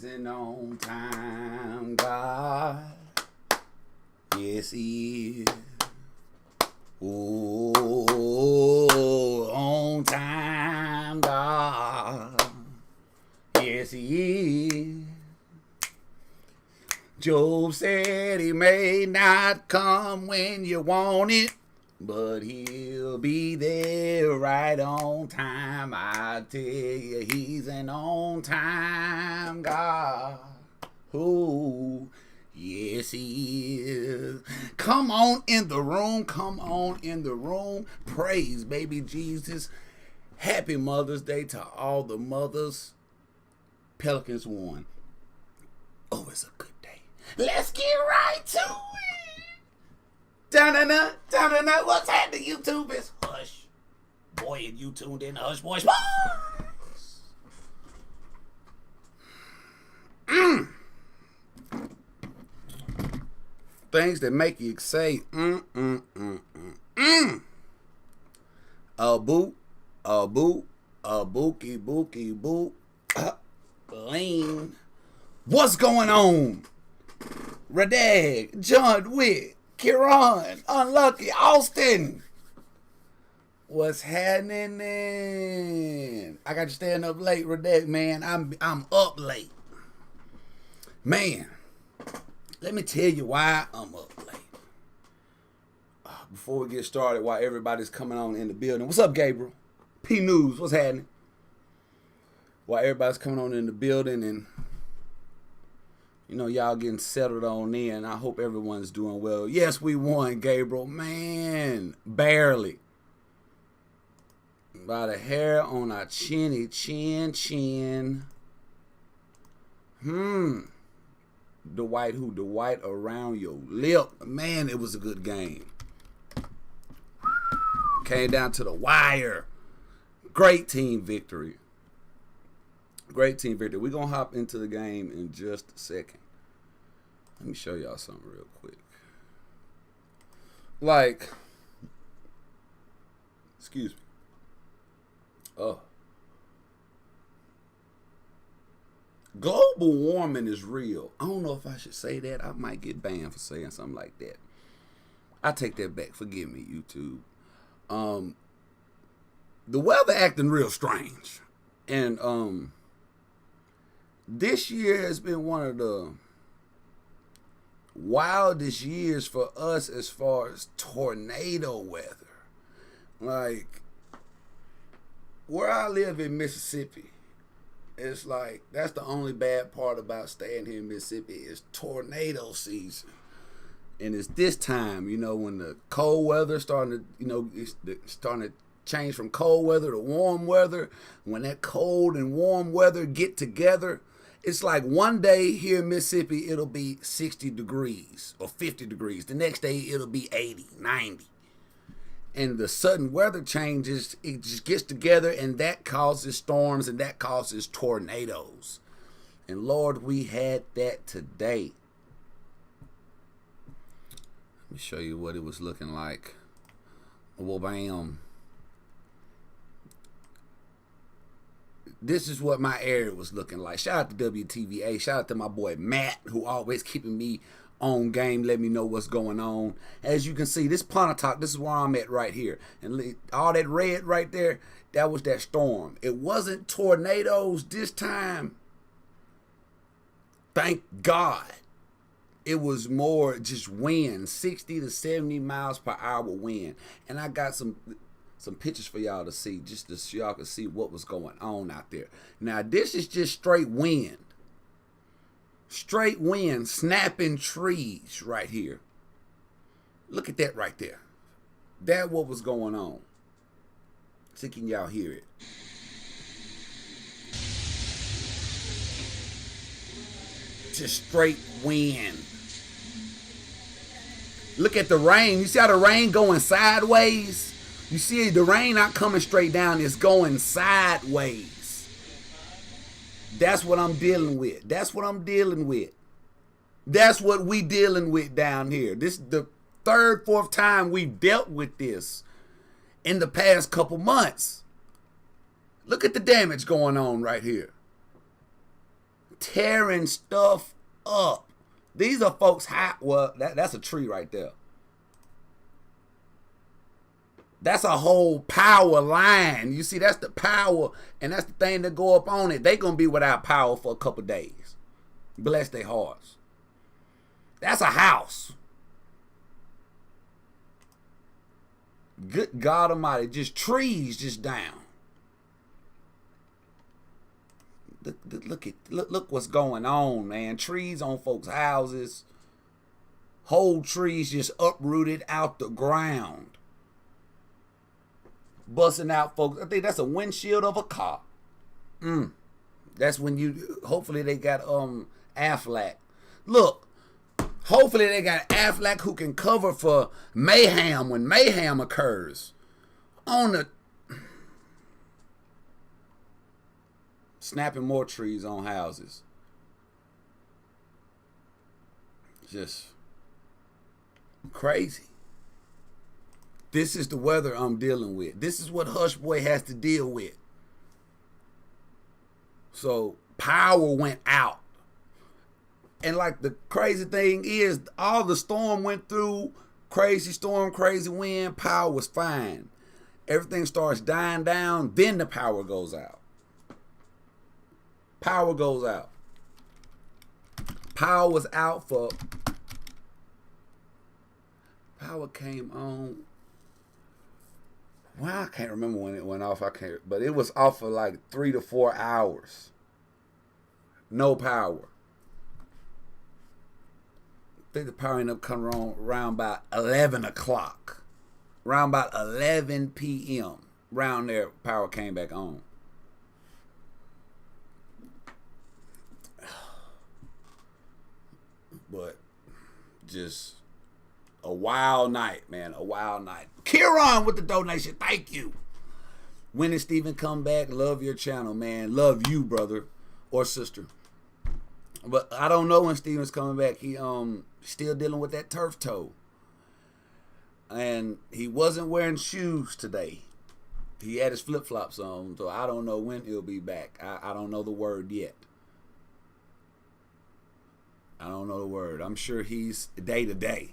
He's an on-time God. Yes, he is. Oh, on-time God. Yes, he is. Job said he may not come when you want it, but he'll be there right on time. I tell you, he's an on-time God. Ooh, yes, he is. Come on in the room. Come on in the room. Praise baby Jesus. Happy Mother's Day to all the mothers. Pelicans won. Oh, it's a good day. Let's get right to it. Da-na-na, da-na-na. What's happening, YouTube? It's Hush Boy, and you tuned in to Hush Boy Sports. Things that make you say, a boot, a boot, a bookie, bookie, boot, lean. What's going on? Radag, John Wick, Kieran, Unlucky, Austin. What's happening? I got you staying up late, Radag, man. I'm up late. Man, let me tell you why I'm up late. Before we get started, why everybody's coming on in the building. What's up, Gabriel? P News, what's happening? Why everybody's coming on in the building and, you know, y'all getting settled on in. I hope everyone's doing well. Yes, we won, Gabriel. Man, barely. By the hair on our chin. Dwight who? Dwight around your lip. Man, it was a good game. Came down to the wire. Great team victory. Great team victory. We're going to hop into the game in just a second. Let me show y'all something real quick. Like, excuse me. Global warming is real. I don't know if I should say that. I might get banned for saying something like that. I take that back. Forgive me, YouTube. The weather acting real strange. And this year has been one of the wildest years for us as far as tornado weather. Like, where I live in Mississippi, it's like, that's the only bad part about staying here in Mississippi is tornado season. And it's this time, you know, when the cold weather starting to, you know, it's starting to change from cold weather to warm weather. When that cold and warm weather get together, it's like one day here in Mississippi, it'll be 60 degrees or 50 degrees. The next day, it'll be 80, 90. And the sudden weather changes, it just gets together, and that causes storms, and that causes tornadoes. And Lord, we had that today. Let me show you what it was looking like. Well, bam. This is what my area was looking like. Shout out to WTVA. Shout out to my boy Matt, who always keeping me on game, let me know what's going on. As you can see, this Pontotoc, this is where I'm at right here. And all that red right there, that was that storm. It wasn't tornadoes this time. Thank God. It was more just wind, 60 to 70 miles per hour wind. And I got some pictures for y'all to see, just so y'all can see what was going on out there. Now, this is just straight wind. Straight wind, snapping trees right here. Look at that right there. That what was going on. See, can y'all hear it? Just straight wind. Look at the rain. You see how the rain going sideways? You see the rain not coming straight down. It's going sideways. That's what I'm dealing with. That's what I'm dealing with. That's what we dealing with down here. This is the third, fourth time we've dealt with this in the past couple months. Look at the damage going on right here. tearing stuff up. These are folks that's a tree right there. That's a whole power line. You see, that's the power, and that's the thing that go up on it. They gonna be without power for a couple days. Bless their hearts. That's a house. Good God Almighty, just trees just down. Look what's going on, man. Trees on folks' houses. Whole trees just uprooted out the ground. Busting out folks. I think that's a windshield of a car. That's when hopefully they got Affleck. Look, hopefully they got Affleck who can cover for mayhem when mayhem occurs. Snapping more trees on houses. Just crazy. This is the weather I'm dealing with. This is what Hush Boy has to deal with. So power went out. And like the crazy thing is, all the storm went through, crazy storm, crazy wind, power was fine. Everything starts dying down, then the power goes out. Power goes out. Power was out for... Power came on... Well, I can't remember when it went off. But it was off for like 3 to 4 hours. No power. I think the power ended up coming on around about 11 o'clock. Around about 11 p.m. Around there, power came back on. But just a wild night, man. A wild night. Kieran with the donation. Thank you. When did Steven come back? Love your channel, man. Love you, brother or sister. But I don't know when Steven's coming back. He still dealing with that turf toe. And he wasn't wearing shoes today. He had his flip-flops on, so I don't know when he'll be back. I don't know the word yet. I don't know the word. I'm sure he's day to day.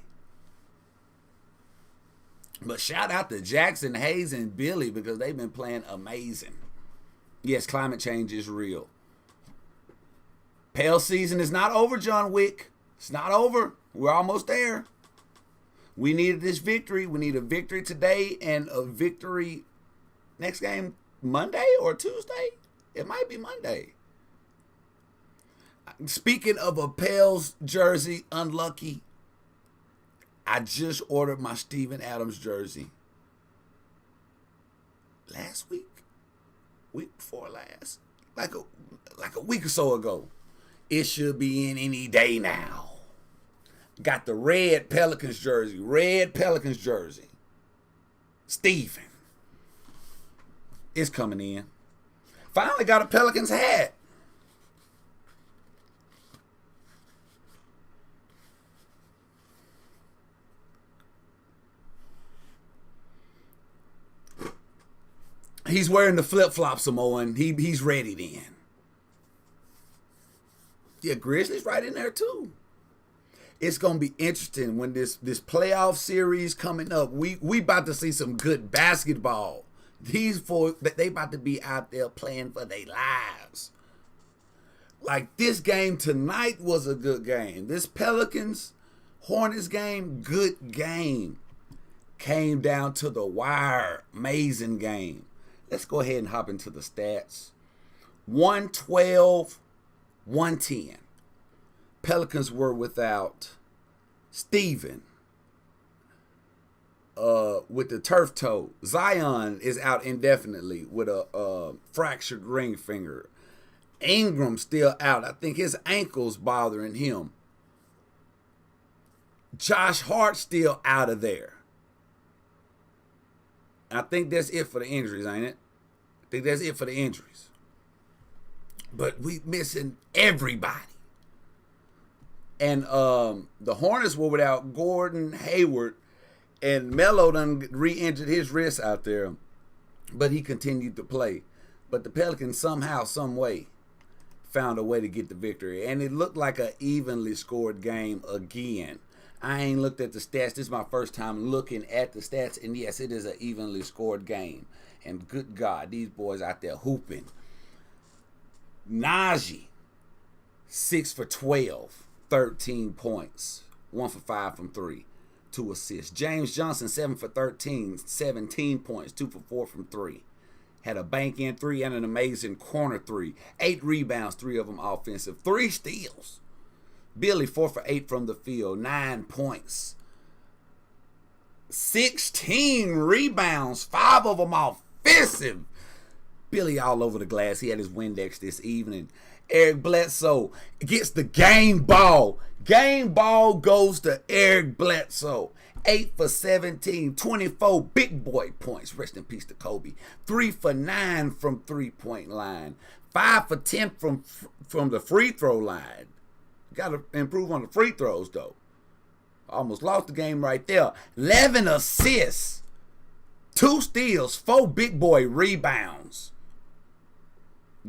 But shout out to Jackson, Hayes, and Billy because they've been playing amazing. Yes, climate change is real. Pale season is not over, John Wick. It's not over. We're almost there. We needed this victory. We need a victory today and a victory next game Monday or Tuesday. It might be Monday. Speaking of a Pels jersey, unlucky. I just ordered my Steven Adams jersey. Last week? Week before last? Like a week or so ago. It should be in any day now. Got the red Pelicans jersey. Red Pelicans jersey. Steven. It's coming in. Finally got a Pelicans hat. He's wearing the flip-flops some more, and he's ready then. Yeah, Grizzlies right in there too. It's gonna be interesting when this playoff series coming up. We about to see some good basketball. These four, they about to be out there playing for their lives. Like this game tonight was a good game. This Pelicans Hornets game, good game. Came down to the wire, amazing game. Let's go ahead and hop into the stats. 112, 110. Pelicans were without Steven with the turf toe. Zion is out indefinitely with a fractured ring finger. Ingram still out. I think his ankle's bothering him. Josh Hart still out of there. I think that's it for the injuries, ain't it? I think that's it for the injuries. But we missing everybody. And the Hornets were without Gordon Hayward, and Melo done re-injured his wrist out there, but he continued to play. But the Pelicans somehow, some way, found a way to get the victory. And it looked like an evenly scored game again. I ain't looked at the stats. This is my first time looking at the stats. And yes, it is an evenly scored game. And good God, these boys out there hooping. Najee, 6 for 12, 13 points, 1 for 5 from 3, 2 assists. James Johnson, 7 for 13, 17 points, 2 for 4 from 3. Had a bank-in 3 and an amazing corner 3. 8 rebounds, 3 of them offensive. 3 steals. Billy, 4 for 8 from the field, 9 points. 16 rebounds, 5 of them offensive. Billy all over the glass. He had his Windex this evening. Eric Bledsoe gets the game ball. Game ball goes to Eric Bledsoe. 8 for 17, 24 big boy points. Rest in peace to Kobe. 3 for 9 from three-point line. 5 for 10 from the free throw line. Got to improve on the free throws, though. Almost lost the game right there. 11 assists. 2 steals. 4 big boy rebounds.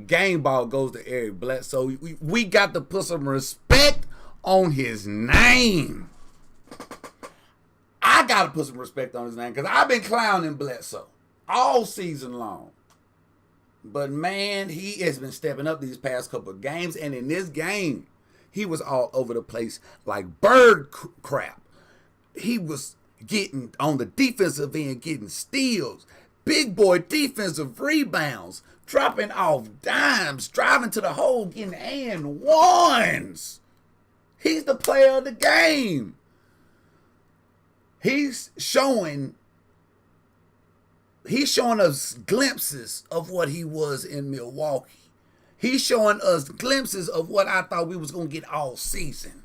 Game ball goes to Eric Bledsoe. We got to put some respect on his name. I got to put some respect on his name because I've been clowning Bledsoe all season long. But, man, he has been stepping up these past couple of games. And in this game, he was all over the place like bird crap. He was getting on the defensive end, getting steals, big boy defensive rebounds, dropping off dimes, driving to the hole, getting and ones. He's the player of the game. He's showing us glimpses of what he was in Milwaukee. He's showing us glimpses of what I thought we was going to get all season.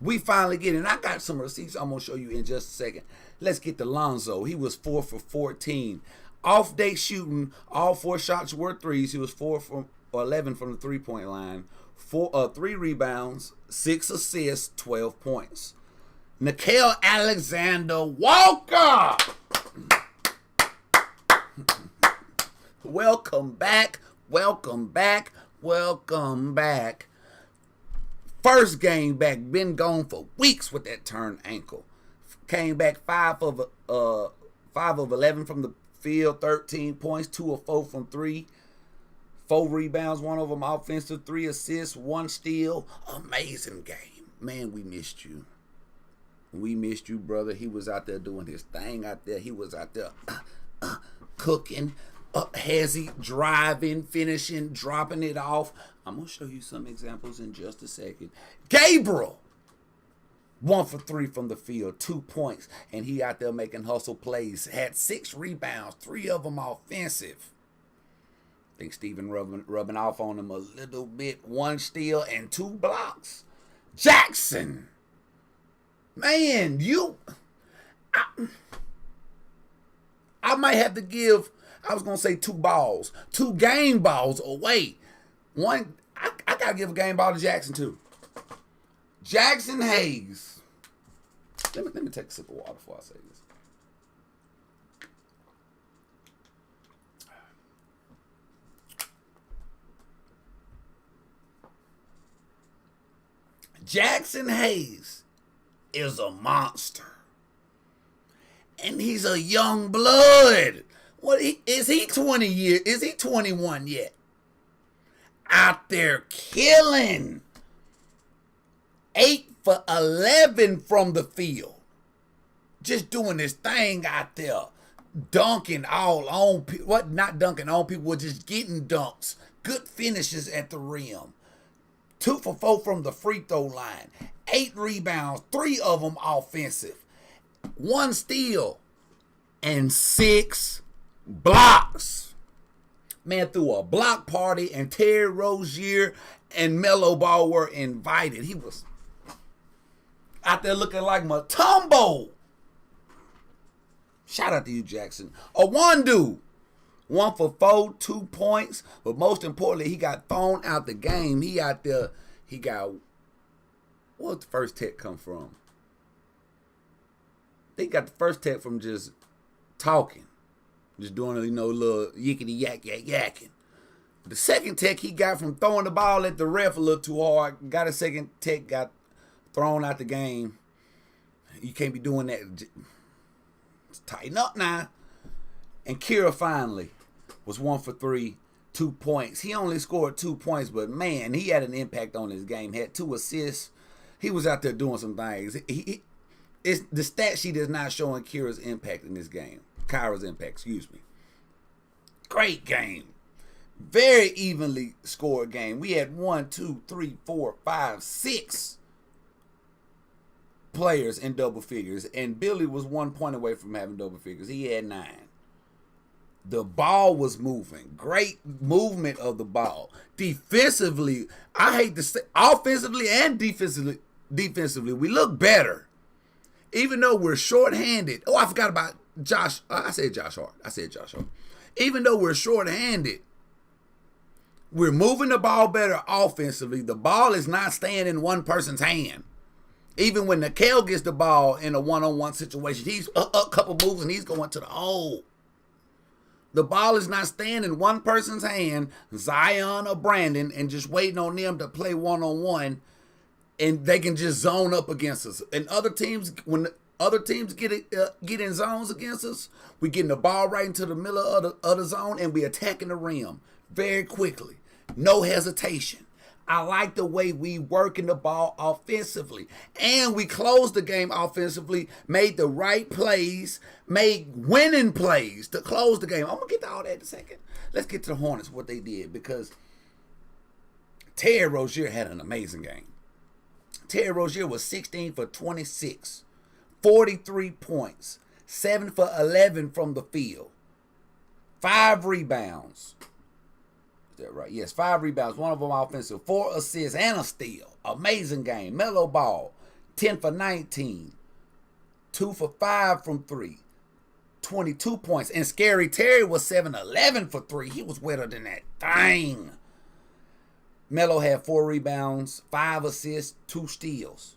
We finally get it. And I got some receipts I'm going to show you in just a second. Let's get to Lonzo. He was 4 for 14. Off day shooting, all 4 shots were threes. He was 4 for 11 from the three-point line. 3 rebounds, 6 assists, 12 points. Nickeil Alexander-Walker. Welcome back. Welcome back. Welcome back. First game back. Been gone for weeks with that turned ankle. Came back 5 of 11 from the field, 13 points, 2 of 4 from 3. 4 rebounds, 1 of them offensive, 3 assists, 1 steal. Amazing game. Man, we missed you. We missed you, brother. He was out there doing his thing out there. He was out there cooking. Hezzy, driving, finishing, dropping it off. I'm going to show you some examples in just a second. Gabriel, 1 for 3 from the field, 2 points, and he out there making hustle plays. Had 6 rebounds, 3 of them offensive. I think Steven rubbing off on him a little bit. 1 steal and 2 blocks. Jackson, man, I might have to give, I was going to say 2 balls, 2 game balls away. One, I got to give a game ball to Jackson, too. Jackson Hayes. Let me take a sip of water before I say this. Jackson Hayes is a monster. And he's a young blood. Is he 20 years? Is he 21 yet? Out there killing. 8 for 11 from the field. Just doing this thing out there. Dunking all on people. Not dunking on people, just getting dunks. Good finishes at the rim. 2 for 4 from the free throw line. 8 rebounds, 3 of them offensive. 1 steal and 6 blocks. Man threw a block party and Terry Rozier and Melo Ball were invited. He was out there looking like Mutombo. Shout out to you, Jackson. Owandu, 1 for 4, 2 points. But most importantly, he got thrown out the game. He out there, where'd the first tech come from? They got the first tech from just talking. Just doing, little yickety yak yakking. The second tech he got from throwing the ball at the ref a little too hard. Got a second tech, got thrown out the game. You can't be doing that. Tighten up now. And Kira finally was 1 for 3, 2 points. He only scored 2 points, but man, he had an impact on his game. Had 2 assists. He was out there doing some things. It's the stat sheet is not showing Kira's impact in this game. Kyra's impact, excuse me. Great game. Very evenly scored game. We had 1, 2, 3, 4, 5, 6 players in double figures, and Billy was 1 point away from having double figures. He had 9. The ball was moving. Great movement of the ball. Defensively, I hate to say, offensively and defensively, we look better. Even though we're shorthanded. Oh, I forgot about Josh. I said Josh Hart. Even though we're shorthanded, we're moving the ball better offensively. The ball is not staying in one person's hand. Even when Nikhil gets the ball in a one-on-one situation, he's a couple moves and he's going to the hole. The ball is not staying in one person's hand, Zion or Brandon, and just waiting on them to play one-on-one, and they can just zone up against us. And other teams, when other teams get in zones against us, we getting the ball right into the middle of the zone, and we attacking the rim very quickly. No hesitation. I like the way we working the ball offensively. And we closed the game offensively, made the right plays, made winning plays to close the game. I'm going to get to all that in a second. Let's get to the Hornets, what they did, because Terry Rozier had an amazing game. Terry Rozier was 16 for 26, 43 points, 7 for 11 from the field, 5 rebounds. Is that right? Yes, 5 rebounds, 1 of them offensive, 4 assists, and a steal. Amazing game. Melo Ball, 10 for 19, 2 for 5 from 3, 22 points. And Scary Terry was 7-11 for 3. He was wetter than that thing. Melo had 4 rebounds, 5 assists, 2 steals.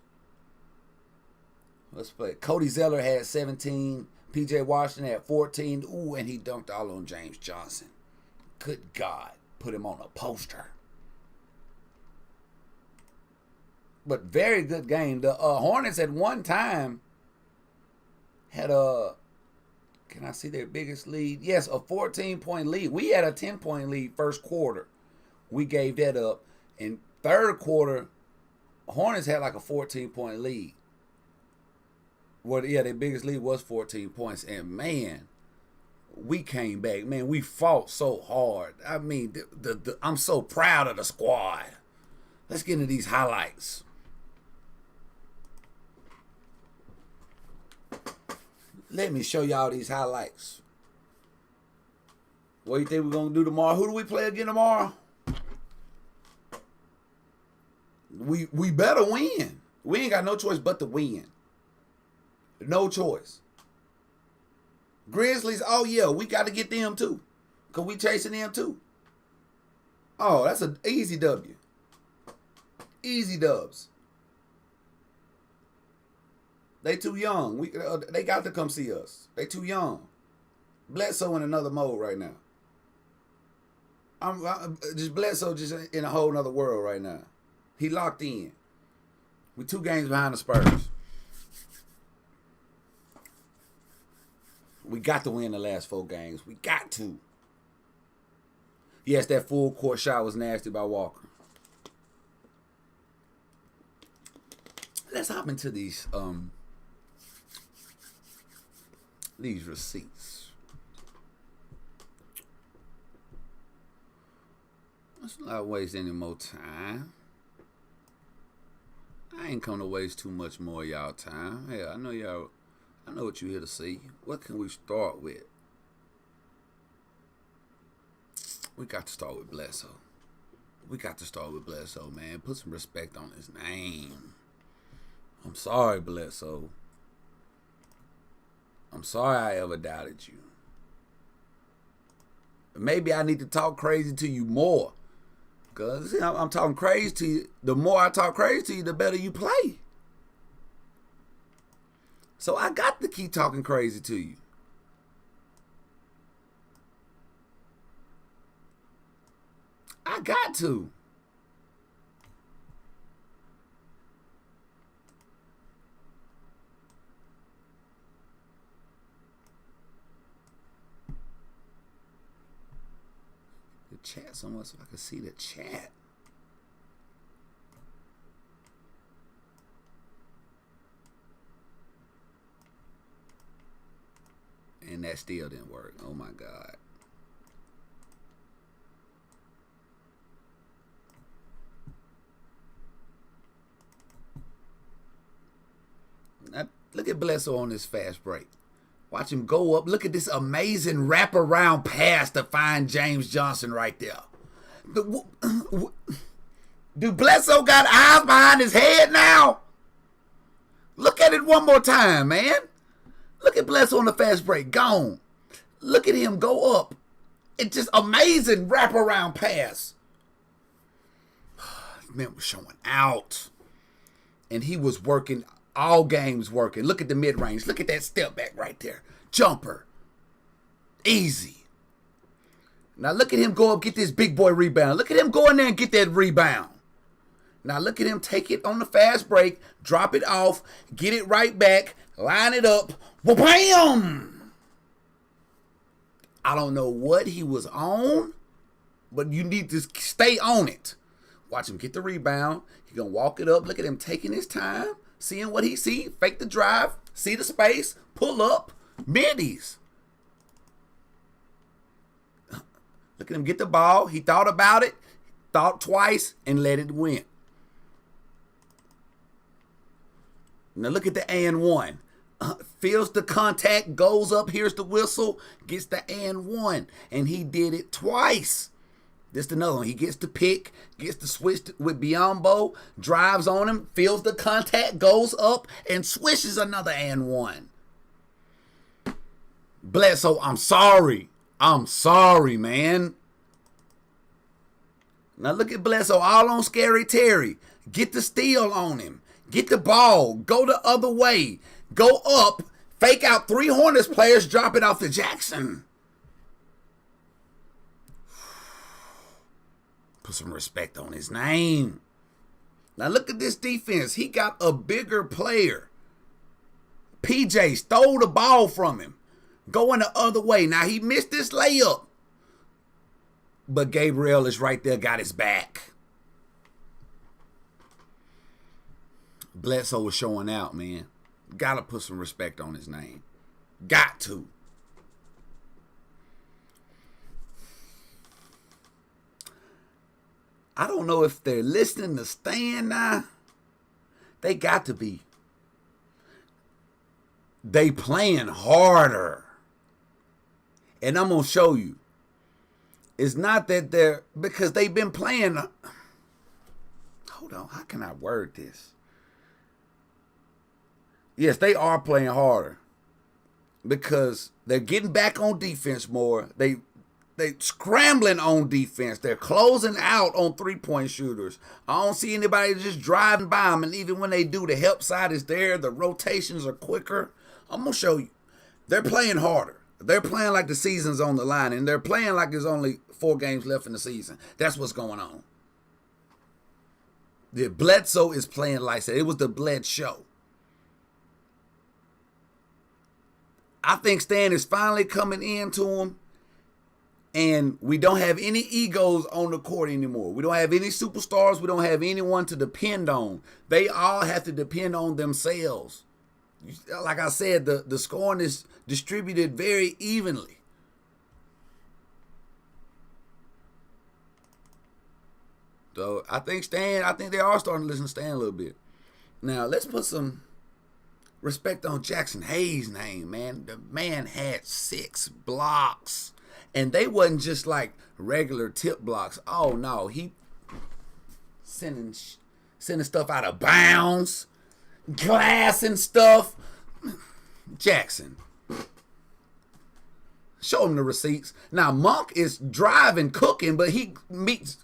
Let's play. Cody Zeller had 17. P.J. Washington had 14. Ooh, and he dunked all on James Johnson. Good God. Put him on a poster. But very good game. The Hornets at one time had can I see their biggest lead? Yes, a 14-point lead. We had a 10-point lead first quarter. We gave that up. In third quarter, Hornets had like a 14-point lead. Well, yeah, their biggest lead was 14 points. And man, we came back. Man, we fought so hard. I mean, I'm so proud of the squad. Let's get into these highlights. Let me show y'all these highlights. What do you think we're going to do tomorrow? Who do we play again tomorrow? We better win. We ain't got no choice but to win. No choice. Grizzlies, oh yeah, we got to get them too. Because we chasing them too. Oh, that's an easy W. Easy dubs. They too young. They got to come see us. They too young. Bledsoe in another mode right now. I'm just Bledsoe just in a whole nother world right now. He locked in. We 2 games behind the Spurs. We got to win the last 4 games. We got to. Yes, that full court shot was nasty by Walker. Let's hop into these receipts. Let's not waste any more time. I ain't come to waste too much more of y'all time. Hey, I know what you're here to see. What can we start with? We got to start with Bledsoe. Man. Put some respect on his name. I'm sorry, Bledsoe. I'm sorry I ever doubted you. Maybe I need to talk crazy to you more. Because I'm talking crazy to you. The more I talk crazy to you, the better you play. So I got to keep talking crazy to you. got to. The chat somewhere so I can see the chat. And that still didn't work. Oh my God. Now, look at Bledsoe on this fast break. Watch him go up. Look at this amazing wraparound pass to find James Johnson right there. Do Bledsoe got eyes behind his head now? Look at it one more time, man. Look at Bledsoe on the fast break. Gone. Look at him go up. It's just amazing wraparound pass. Man was showing out. And he was working, all games working. Look at the mid-range. Look at that step back right there. Jumper. Easy. Now look at him go up, get this big boy rebound. Look at him go in there and get that rebound. Now look at him take it on the fast break, drop it off, get it right back, line it up. Bam! I don't know what he was on, but you need to stay on it. Watch him get the rebound. He's going to walk it up. Look at him taking his time, seeing what he see, fake the drive, see the space, pull up, middies. Look at him get the ball. He thought about it, thought twice, and let it win. Now look at the and one. Feels the contact, goes up, here's the whistle, gets the and one. And he did it twice. This is another one. He gets the pick, gets the switch with Biombo, drives on him, feels the contact, goes up, and swishes another and one. Bledsoe, I'm sorry. I'm sorry, man. Now look at Bledsoe all on Scary Terry. Get the steal on him. Get the ball. Go the other way. Go up. Fake out 3 Hornets players. Drop it off to Jackson. Put some respect on his name. Now look at this defense. He got a bigger player. PJ stole the ball from him. Going the other way. Now he missed this layup. But Gabriel is right there, got his back. Bledsoe was showing out, man. Gotta put some respect on his name. Got to. I don't know if they're listening to Stan now. They got to be. They playing harder. And I'm going to show you. It's not that they're, because they've been playing. Hold on, how can I word this? Yes, they are playing harder because they're getting back on defense more. They scrambling on defense. They're closing out on three-point shooters. I don't see anybody just driving by them, and even when they do, the help side is there. The rotations are quicker. I'm going to show you. They're playing harder. They're playing like the season's on the line, and they're playing like there's only 4 games left in the season. That's what's going on. The Bledsoe is playing like that. It was the Bled show. I think Stan is finally coming into him, and we don't have any egos on the court anymore. We don't have any superstars. We don't have anyone to depend on. They all have to depend on themselves. Like I said, the scoring is distributed very evenly. So I think they are starting to listen to Stan a little bit. Now let's put some respect on Jackson Hayes' name, man. The man had 6 blocks. And they wasn't just like regular tip blocks. Oh no, he sending stuff out of bounds, glass and stuff. Jackson, show him the receipts. Now Monk is driving, cooking, but he meets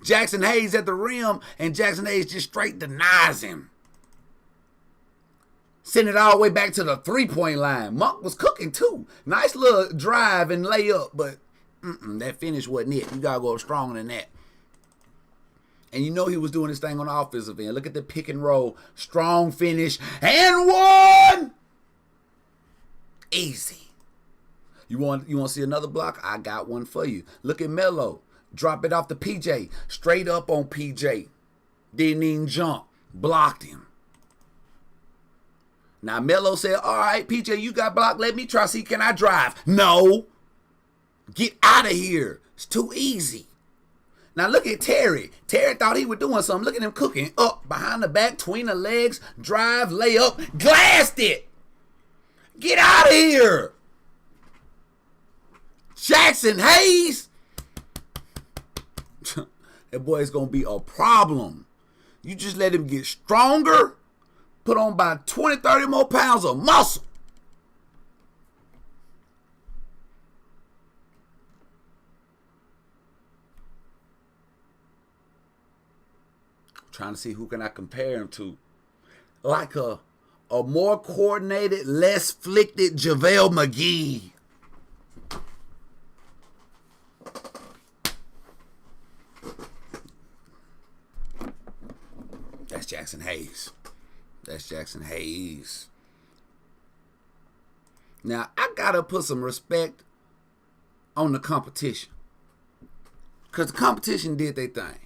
Jackson Hayes at the rim, and Jackson Hayes just straight denies him. Send it all the way back to the 3-point line. Monk was cooking too. Nice little drive and layup, but That finish wasn't it. You got to go stronger than that. And you know he was doing this thing on the offensive end. Look at the pick and roll. Strong finish. And one! Easy. You want to see another block? I got one for you. Look at Melo. Drop it off to PJ. Straight up on PJ. Didn't even jump. Blocked him. Now Melo said, all right, PJ, you got blocked. Let me try. See, can I drive? No. Get out of here. It's too easy. Now look at Terry. Terry thought he was doing something. Look at him cooking. Up, behind the back, between the legs, drive, lay up, glassed it. Get out of here. Jackson Hayes. That boy is going to be a problem. You just let him get stronger, put on about 20, 30 more pounds of muscle. Trying to see who can I compare him to. Like a more coordinated, less flicked JaVale McGee. That's Jackson Hayes. That's Jackson Hayes. Now, I got to put some respect on the competition. Because the competition did their thing.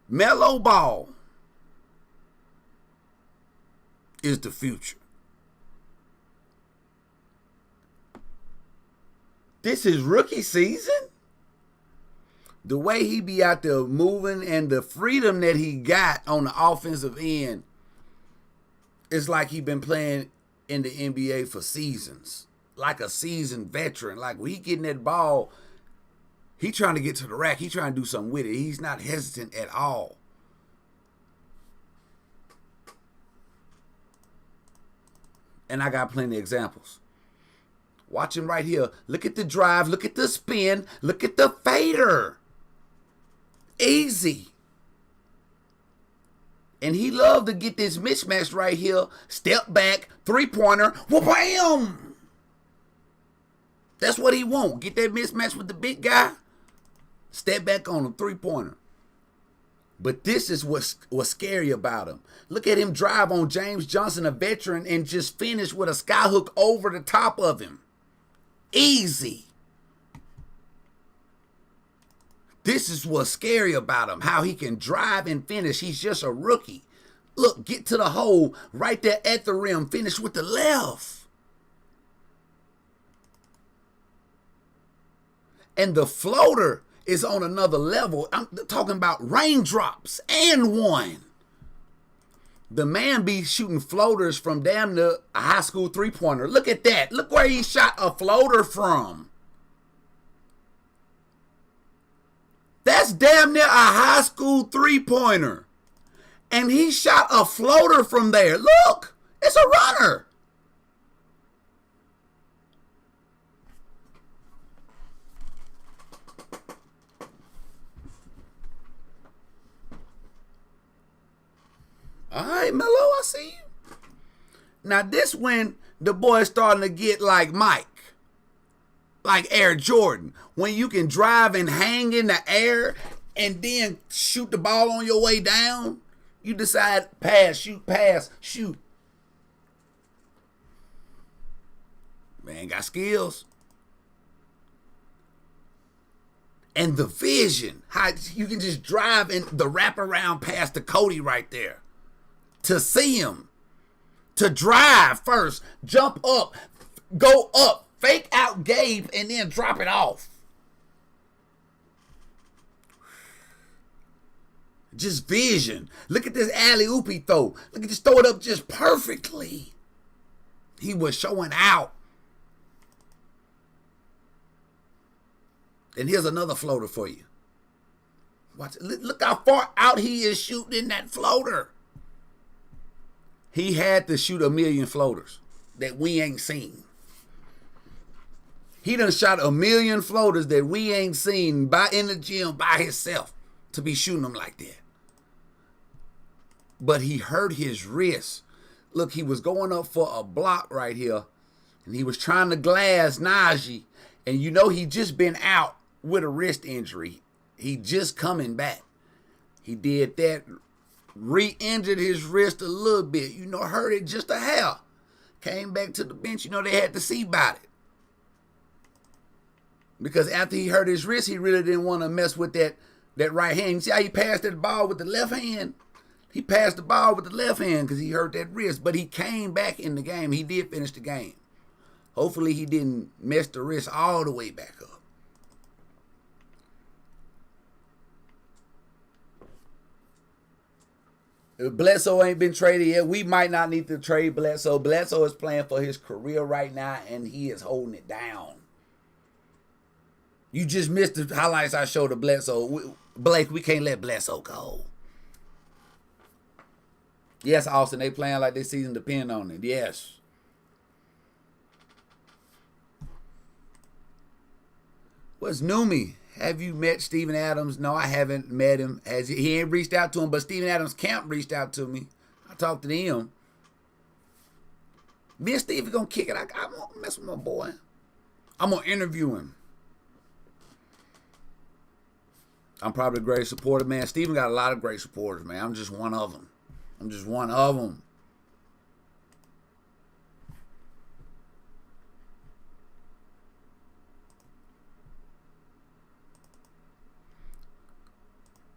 Melo Ball is the future. This is rookie season. The way he be out there moving and the freedom that he got on the offensive end, it's like he been playing in the NBA for seasons. Like a seasoned veteran. Like when he getting that ball, he trying to get to the rack. He trying to do something with it. He's not hesitant at all. And I got plenty of examples. Watch him right here. Look at the drive. Look at the spin. Look at the fader. Easy. And he loved to get this mismatch right here. Step back. Three-pointer. Wha-bam! That's what he want. Get that mismatch with the big guy. Step back on him. Three-pointer. But this is what's scary about him. Look at him drive on James Johnson, a veteran, and just finish with a skyhook over the top of him. Easy. This is what's scary about him, how he can drive and finish. He's just a rookie. Look, get to the hole right there at the rim. Finish with the left. And the floater is on another level. I'm talking about raindrops and one. The man be shooting floaters from damn near a high school three-pointer. Look at that. Look where he shot a floater from. That's damn near a high school three-pointer. And he shot a floater from there. Look, it's a runner. All right, Melo, I see you. Now, this when the boy's starting to get like Mike, like Air Jordan, when you can drive and hang in the air and then shoot the ball on your way down. You decide pass, shoot. Man, got skills. And the vision, how you can just drive in the wraparound pass to Cody right there. To see him, to drive first, jump up, go up, fake out Gabe, and then drop it off. Just vision. Look at this alley-oop he throw. Look at this, throw it up just perfectly. He was showing out. And here's another floater for you. Watch. Look how far out he is shooting in that floater. He had to shoot 1 million floaters that we ain't seen. He done shot 1 million floaters that we ain't seen in the gym by himself to be shooting them like that. But he hurt his wrist. Look, he was going up for a block right here. And he was trying to glass Najee. And you know he just been out with a wrist injury. He just coming back. He did that, re-injured his wrist a little bit. You know, hurt it just a hair. Came back to the bench. You know, they had to see about it. Because after he hurt his wrist, he really didn't want to mess with that right hand. You see how he passed that ball with the left hand? He passed the ball with the left hand because he hurt that wrist. But he came back in the game. He did finish the game. Hopefully he didn't mess the wrist all the way back up. If Bledsoe ain't been traded yet, we might not need to trade Bledsoe. Bledsoe is playing for his career right now, and he is holding it down. You just missed the highlights I showed of Bledsoe. Blake, we can't let Bledsoe go. Yes, Austin, they playing like this season depend on it. Yes. What's Numi? Have you met Steven Adams? No, I haven't met him. He ain't reached out to him, but Steven Adams' camp reached out to me. I talked to them. Me and Steve are going to kick it. I'm going to mess with my boy. I'm going to interview him. I'm probably the greatest supporter, man. Steven got a lot of great supporters, man. I'm just one of them.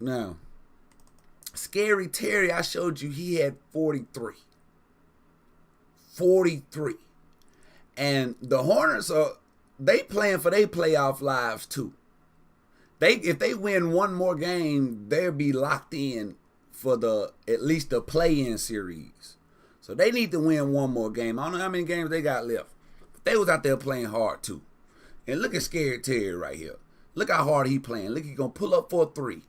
Now, Scary Terry, I showed you he had 43. 43. And the Hornets they playing for their playoff lives too. If they win one more game, they'll be locked in for at least the play-in series. So they need to win one more game. I don't know how many games they got left. But they was out there playing hard too. And look at Scary Terry right here. Look how hard he playing. Look, he gonna pull up for a 3.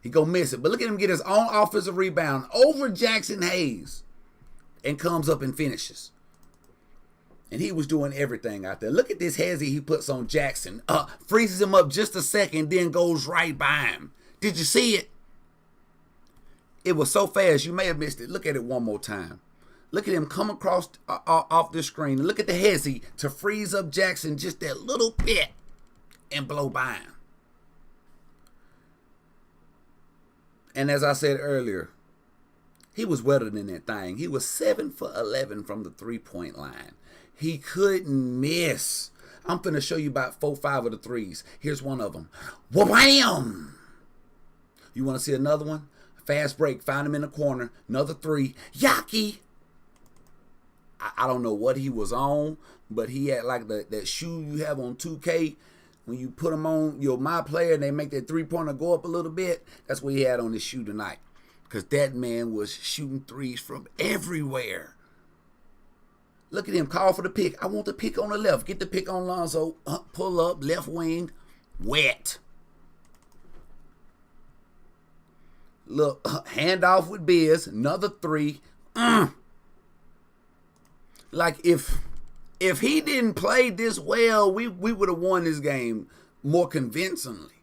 He gonna miss it. But look at him get his own offensive rebound over Jackson Hayes and comes up and finishes. And he was doing everything out there. Look at this hezzy he puts on Jackson. Freezes him up just a second, then goes right by him. Did you see it? It was so fast, you may have missed it. Look at it one more time. Look at him come across off the screen. Look at the hezzy to freeze up Jackson just that little bit and blow by him. And as I said earlier, he was wetter than that thing. He was 7 for 11 from the three-point line. He couldn't miss. I'm finna show you about 4-5 of the threes. Here's one of them. Wha-bam! You want to see another one? Fast break. Found him in the corner. Another 3. Yaki! I don't know what he was on, but he had like that shoe you have on 2K. When you put them on your My Player and they make that three-pointer go up a little bit, that's what he had on his shoe tonight. Because that man was shooting threes from everywhere. Look at him. Call for the pick. I want the pick on the left. Get the pick on Lonzo. Pull up. Left wing. Wet. Look. Handoff with Biz. Another 3. Like if he didn't play this well, we would have won this game more convincingly.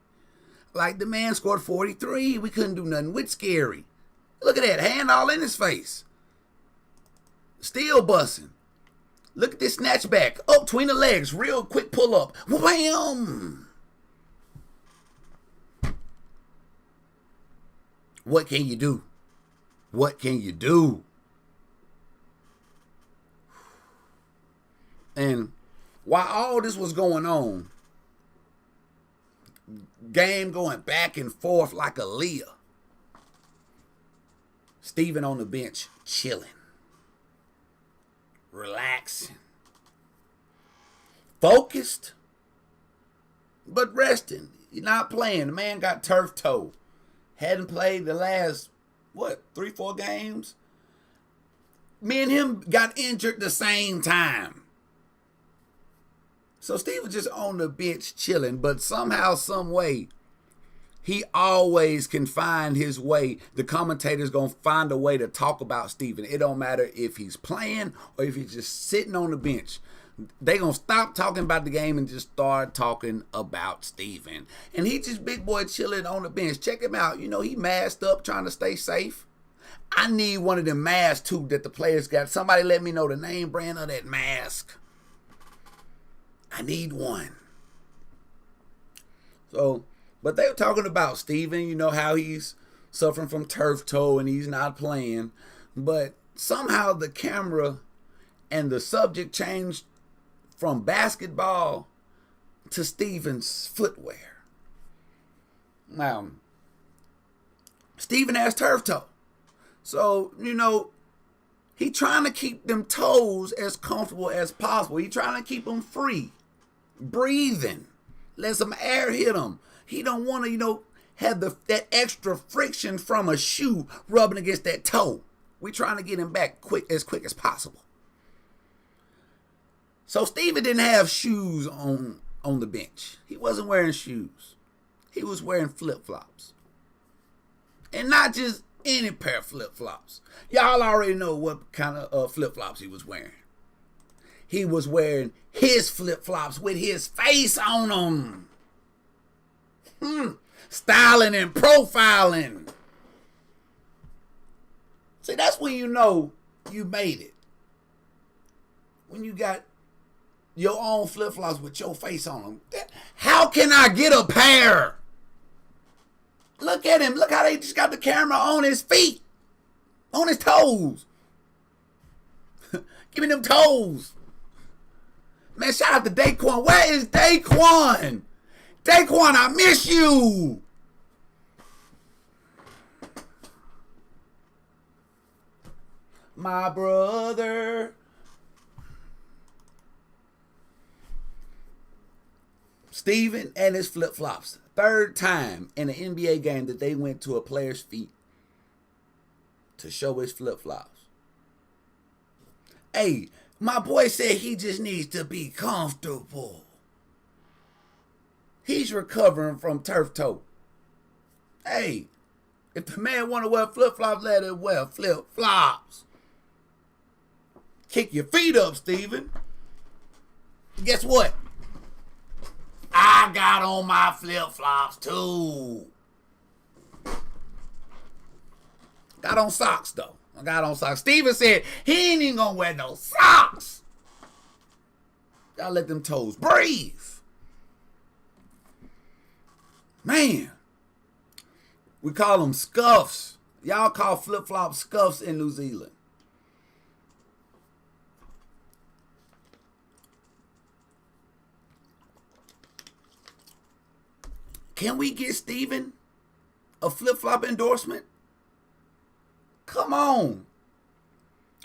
Like the man scored 43. We couldn't do nothing with Scary. Look at that. Hand all in his face. Still busting. Look at this snatch back. Up between the legs. Real quick pull up. Wham! What can you do? What can you do? And while all this was going on, game going back and forth like a Leah, Steven on the bench chilling, relaxing, focused, but resting. You're not playing. The man got turf toe. Hadn't played the last, 3-4 games? Me and him got injured the same time. So Steve was just on the bench chilling, but somehow, some way, he always can find his way. The commentator's going to find a way to talk about Steven. It don't matter if he's playing or if he's just sitting on the bench. They going to stop talking about the game and just start talking about Steven. And he just big boy chilling on the bench. Check him out. You know, he masked up trying to stay safe. I need one of them masks, too, that the players got. Somebody let me know the name brand of that mask. I need one. So, but they were talking about Steven, you know, how he's suffering from turf toe and he's not playing. But somehow the camera and the subject changed from basketball to Steven's footwear. Now, Steven has turf toe. So, you know, he trying to keep them toes as comfortable as possible. He trying to keep them free, breathing, let some air hit him. He don't want to, you know, have that extra friction from a shoe rubbing against that toe. We trying to get him back quick as possible. So Steven didn't have shoes on the bench. He wasn't wearing shoes. He was wearing flip-flops. And not just any pair of flip-flops. Y'all already know what kind of flip-flops he was wearing. He was wearing his flip-flops with his face on them. Styling and profiling. See, that's when you know you made it. When you got your own flip-flops with your face on them. How can I get a pair? Look at him. Look how they just got the camera on his feet. On his toes. Give me them toes. Man, shout out to Daquan. Where is Daquan? Daquan, I miss you. My brother. Steven and his flip-flops. Third time in an NBA game that they went to a player's feet to show his flip-flops. Hey, my boy said he just needs to be comfortable. He's recovering from turf toe. Hey, if the man want to wear flip-flops, let him wear flip-flops. Kick your feet up, Steven. Guess what? I got on my flip-flops too. Got on socks though. I got on socks. Steven said he ain't even gonna wear no socks. Gotta let them toes breathe. Man. We call them scuffs. Y'all call flip-flop scuffs in New Zealand. Can we get Steven a flip-flop endorsement? Come on.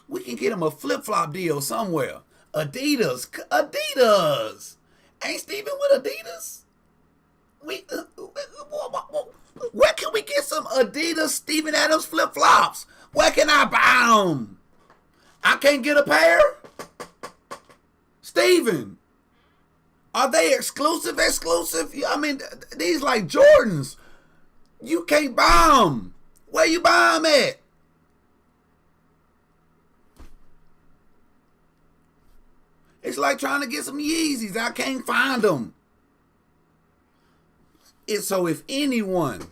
We can get him a flip-flop deal somewhere. Adidas. Ain't Steven with Adidas? Where can we get some Adidas Steven Adams flip-flops? Where can I buy them? I can't get a pair? Steven. Are they exclusive? I mean, these like Jordans. You can't buy them. Where you buy them at? It's like trying to get some Yeezys. I can't find them. So if anyone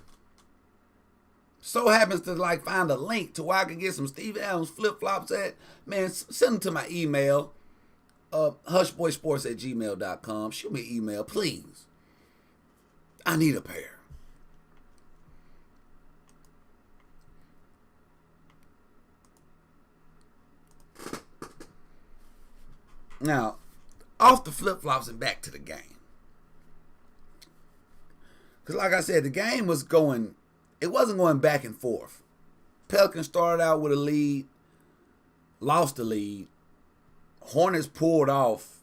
so happens to like find a link to where I can get some Steven Adams flip-flops at, man, send them to my email. Hushboysports@gmail.com. Shoot me an email, please. I need a pair. Now, off the flip-flops and back to the game. Because like I said, the game was going, it wasn't going back and forth. Pelicans started out with a lead, lost the lead. Hornets pulled off,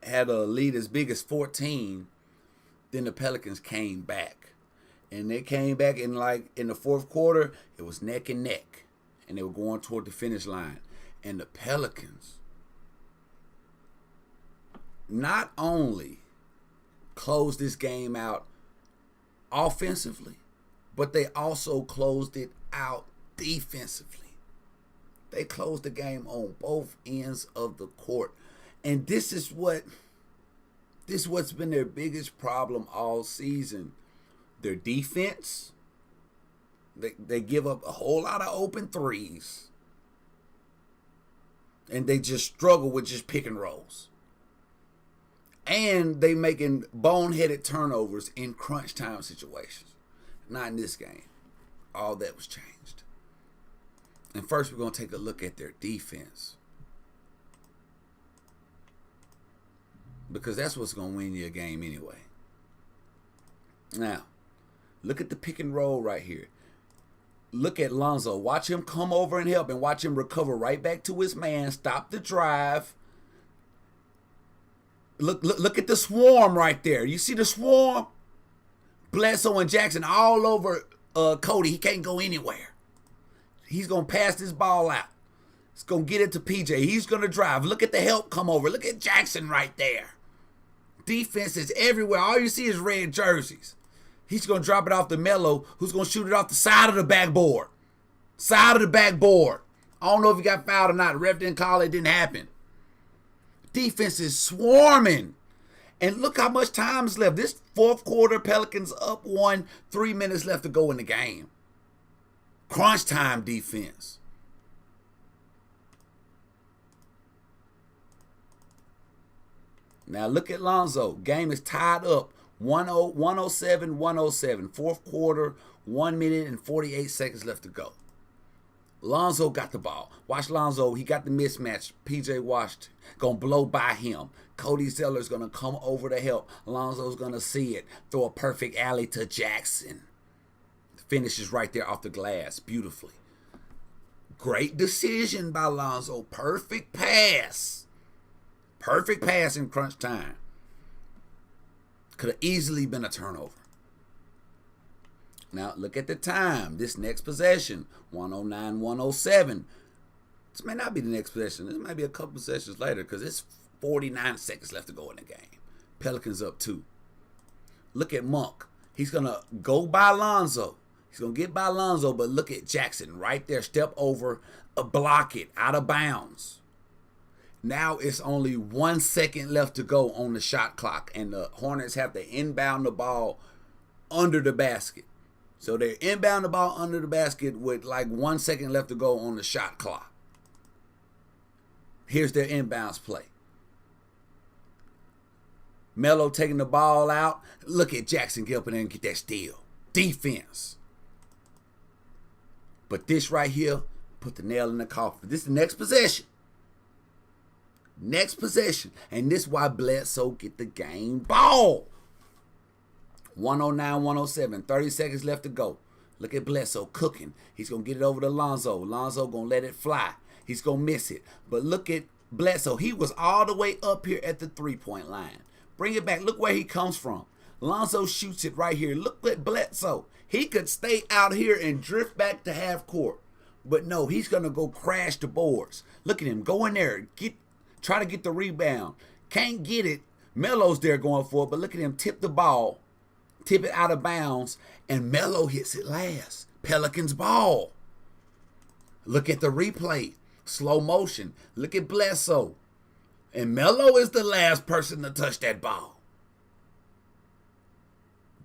had a lead as big as 14. Then the Pelicans came back. And they came back in the fourth quarter, it was neck and neck. And they were going toward the finish line. And the Pelicans not only closed this game out offensively, but they also closed it out defensively. They closed the game on both ends of the court. And this is what's been their biggest problem all season. Their defense, they give up a whole lot of open threes. And they just struggle with just pick and rolls. And they making boneheaded turnovers in crunch time situations. Not in this game. All that was changed. And first we're going to take a look at their defense. Because that's what's going to win you a game anyway. Now, look at the pick and roll right here. Look at Lonzo. Watch him come over and help and watch him recover right back to his man. Stop the drive. Look at the swarm right there. You see the swarm? Bledsoe and Jackson all over Cody. He can't go anywhere. He's going to pass this ball out. He's going to get it to PJ. He's going to drive. Look at the help come over. Look at Jackson right there. Defense is everywhere. All you see is red jerseys. He's going to drop it off to Melo, who's going to shoot it off the side of the backboard. Side of the backboard. I don't know if he got fouled or not. The ref didn't call it. It didn't happen. Defense is swarming. And look how much time is left. This fourth quarter, Pelicans up 1, 3 minutes left to go in the game. Crunch time defense. Now look at Lonzo. Game is tied up. 107-107. Fourth quarter, 1 minute and 48 seconds left to go. Lonzo got the ball. Watch Lonzo. He got the mismatch. PJ Washington going to blow by him. Cody Zeller's going to come over to help. Lonzo's going to see it. Throw a perfect alley to Jackson. Finishes right there off the glass beautifully. Great decision by Lonzo. Perfect pass. Perfect pass in crunch time. Could have easily been a turnover. Now, look at the time. This next possession, 109-107. This may not be the next possession. This might be a couple possessions later because it's 49 seconds left to go in the game. Pelicans up 2. Look at Monk. He's going to go by Lonzo. He's going to get by Lonzo, but look at Jackson right there. Step over, block it, out of bounds. Now it's only 1 second left to go on the shot clock, and the Hornets have to inbound the ball under the basket. So they inbound the ball under the basket with like 1 second left to go on the shot clock. Here's their inbounds play. Melo taking the ball out. Look at Jackson get up in there and get that steal. Defense. But this right here, put the nail in the coffin. This is the next possession. Next possession. And this is why Bledsoe get the game ball. 109-107. 30 seconds left to go. Look at Bledsoe cooking. He's going to get it over to Lonzo. Lonzo going to let it fly. He's going to miss it. But look at Bledsoe. He was all the way up here at the three-point line. Bring it back. Look where he comes from. Lonzo shoots it right here. Look at Bledsoe. He could stay out here and drift back to half court. But no, he's going to go crash the boards. Look at him. Go in there. Try to get the rebound. Can't get it. Melo's there going for it. But look at him tip the ball. Tip it out of bounds. And Melo hits it last. Pelicans ball. Look at the replay. Slow motion. Look at Bledsoe. And Melo is the last person to touch that ball.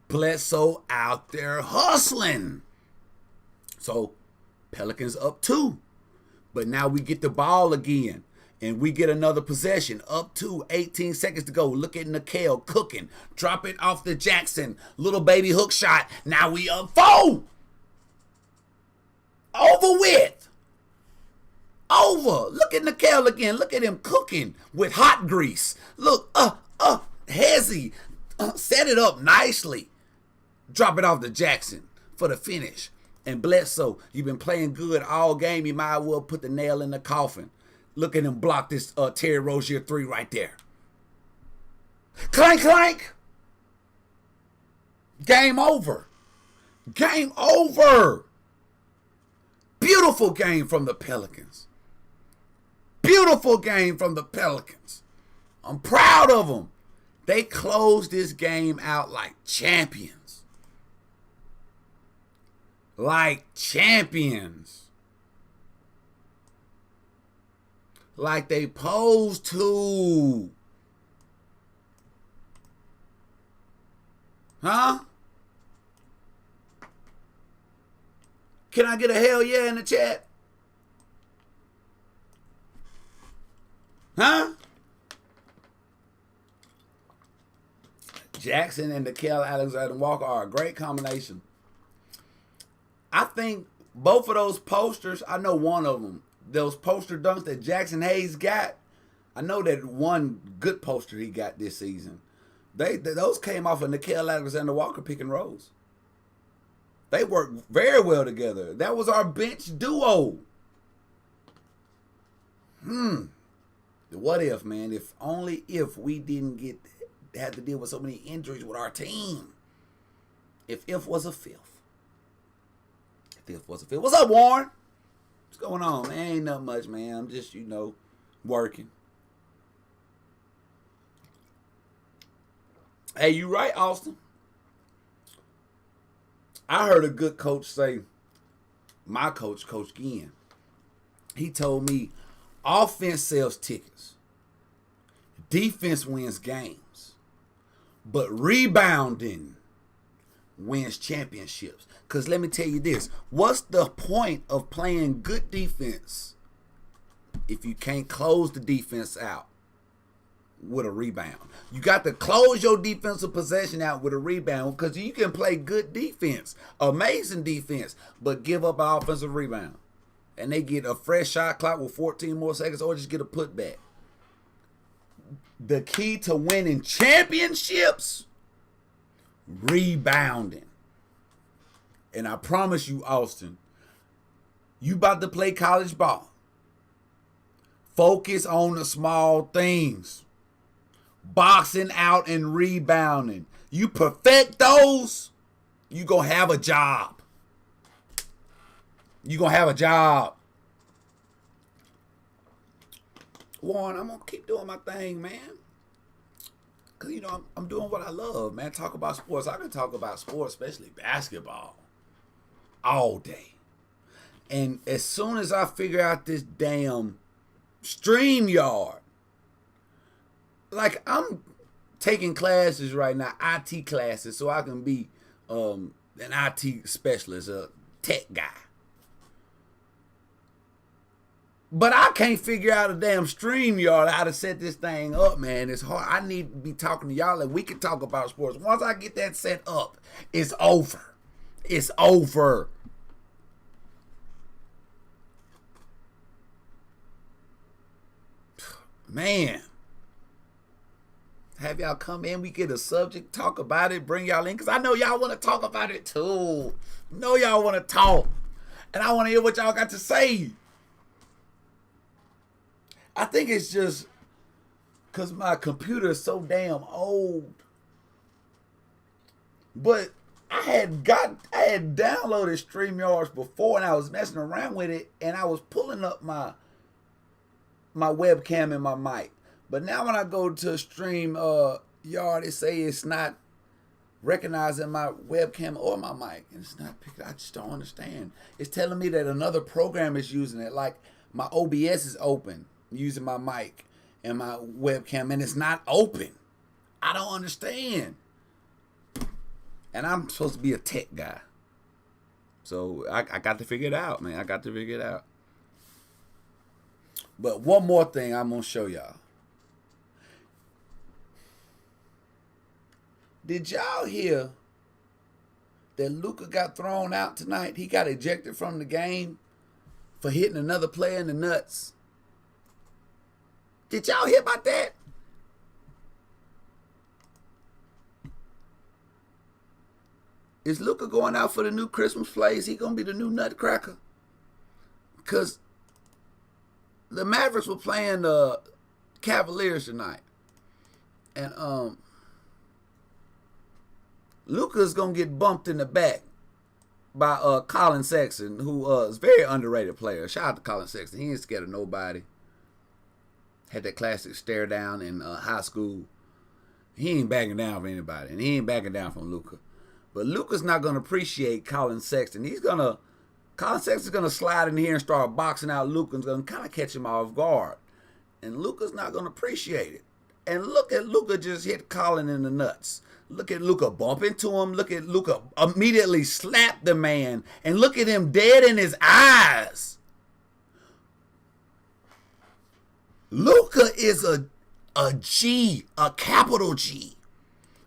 Bledsoe out there hustling. So Pelicans up 2. But now we get the ball again. And we get another possession. Up 2, 18 seconds to go. Look at Nickel cooking. Drop it off to Jackson. Little baby hook shot. Now we up 4. Over with. Over. Look at Nickel again. Look at him cooking with hot grease. Look, Hezzy. Set it up nicely. Drop it off to Jackson for the finish. And Bledsoe, you've been playing good all game. You might as well put the nail in the coffin. Look at him block this Terry Rozier 3 right there. Clank, clank. Game over. Game over. Beautiful game from the Pelicans. Beautiful game from the Pelicans. I'm proud of them. They closed this game out like champions. Like champions. Like they posed to. Huh? Can I get a hell yeah in the chat? Huh? Jackson and Nickeil Alexander-Walker are a great combination. I think both of those posters, I know one of them, those poster dunks that Jackson Hayes got, I know that one good poster he got this season. Those came off of Nickeil Alexander-Walker pick and rolls. They worked very well together. That was our bench duo. The what if, man? If only if we didn't had to deal with so many injuries with our team. If was a fifth. What's up, Warren? What's going on, man? Ain't nothing much, man. I'm just, working. Hey, you right, Austin. I heard a good coach say, my coach, Coach Ginn, he told me offense sells tickets. Defense wins games. But rebounding wins championships. Because let me tell you this. What's the point of playing good defense if you can't close the defense out with a rebound? You got to close your defensive possession out with a rebound because you can play good defense, amazing defense, but give up an offensive rebound. And they get a fresh shot clock with 14 more seconds or just get a putback. The key to winning championships, rebounding. And I promise you, Austin, you about to play college ball. Focus on the small things. Boxing out and rebounding. You perfect those, you going to have a job. You going to have a job. Warren, I'm going to keep doing my thing, man. Because, I'm doing what I love, man. Talk about sports. I can talk about sports, especially basketball, all day. And as soon as I figure out this damn StreamYard, like I'm taking classes right now, IT classes, so I can be an IT specialist, a tech guy. But I can't figure out a damn StreamYard how to set this thing up, man. It's hard. I need to be talking to y'all and we can talk about sports. Once I get that set up, it's over. It's over. Man. Have y'all come in, we get a subject, talk about it, bring y'all in. Because I know y'all want to talk about it too. Know y'all want to talk. And I want to hear what y'all got to say. I think it's just because my computer is so damn old. But I had downloaded StreamYards before and I was messing around with it and I was pulling up my webcam and my mic. But now when I go to StreamYard, it say it's not recognizing my webcam or my mic. And it's not picking. I just don't understand. It's telling me that another program is using it. Like my OBS is open using my mic and my webcam and it's not open. I don't understand. And I'm supposed to be a tech guy. So I got to figure it out, man. I got to figure it out. But one more thing I'm going to show y'all. Did y'all hear that Luka got thrown out tonight? He got ejected from the game for hitting another player in the nuts. Did y'all hear about that? Is Luka going out for the new Christmas play? Is he going to be the new Nutcracker? Because the Mavericks were playing the Cavaliers tonight. And Luka's going to get bumped in the back by Colin Sexton, who is a very underrated player. Shout out to Colin Sexton. He ain't scared of nobody. Had that classic stare down in high school. He ain't backing down from anybody. And he ain't backing down from Luka. But Luka's not going to appreciate Colin Sexton. Colin Sexton's going to slide in here and start boxing out Luka and going to kind of catch him off guard. And Luka's not going to appreciate it. And look at Luka just hit Colin in the nuts. Look at Luka bump into him. Look at Luka immediately slap the man. And look at him dead in his eyes. Luka is a G, a capital G.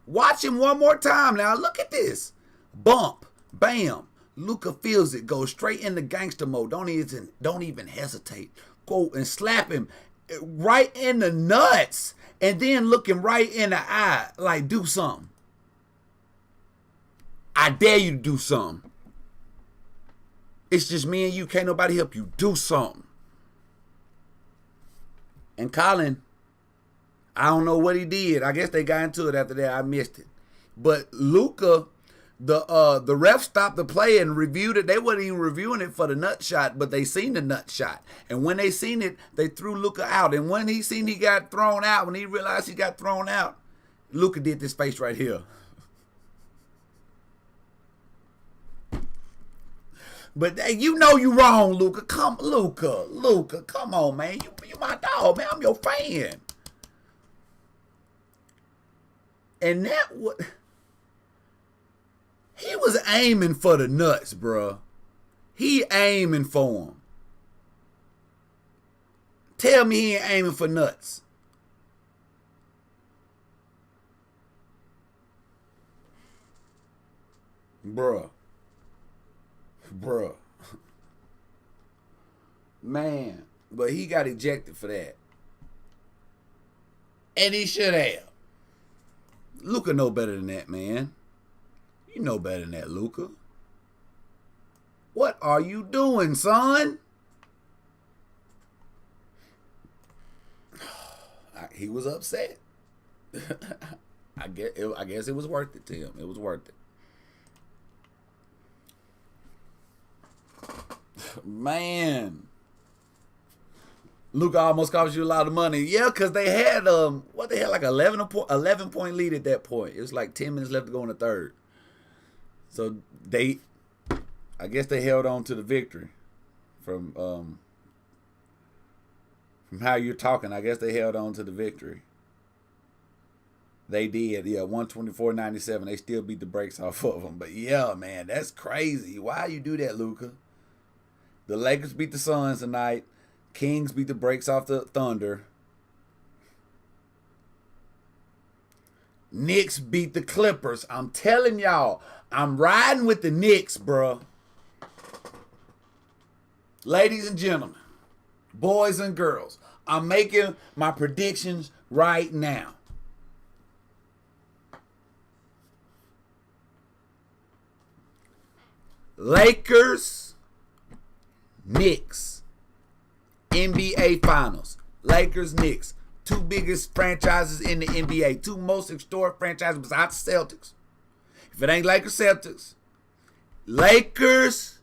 Watch him one more time now. Look at this. Bump. Bam. Luka feels it. Goes straight into gangster mode. Don't even hesitate. Go and slap him right in the nuts. And then look him right in the eye. Like, do something. I dare you to do something. It's just me and you. Can't nobody help you. Do something. And Colin, I don't know what he did. I guess they got into it after that. I missed it. But Luka, the ref stopped the play and reviewed it. They wasn't even reviewing it for the nut shot, but they seen the nut shot. And when they seen it, they threw Luka out. And when he seen he got thrown out, when he realized he got thrown out, Luka did this face right here. But you know you wrong, Luka. Luka, come on, man. You my dog, man. I'm your fan. And that what he was aiming for the nuts, bruh. He aiming for him. Tell me he ain't aiming for nuts. Bruh. Man, but he got ejected for that. And he should have. Luka know better than that, man. You know better than that, Luka. What are you doing, son? He was upset. I guess it was worth it to him. It was worth it. Man, Luka almost cost you a lot of money. Yeah, because they had like 11 point lead at that point. It was like 10 minutes left to go in the third. So I guess they held on to the victory from how you're talking. I guess they held on to the victory. They did, yeah, 124-97. They still beat the brakes off of them. But yeah, man, that's crazy. Why you do that, Luka? The Lakers beat the Suns tonight. Kings beat the brakes off the Thunder. Knicks beat the Clippers. I'm telling y'all, I'm riding with the Knicks, bro. Ladies and gentlemen, boys and girls, I'm making my predictions right now. Lakers, Knicks, NBA Finals. Lakers, Knicks, two biggest franchises in the NBA, two most historic franchises besides the Celtics. If it ain't Lakers, Celtics, Lakers,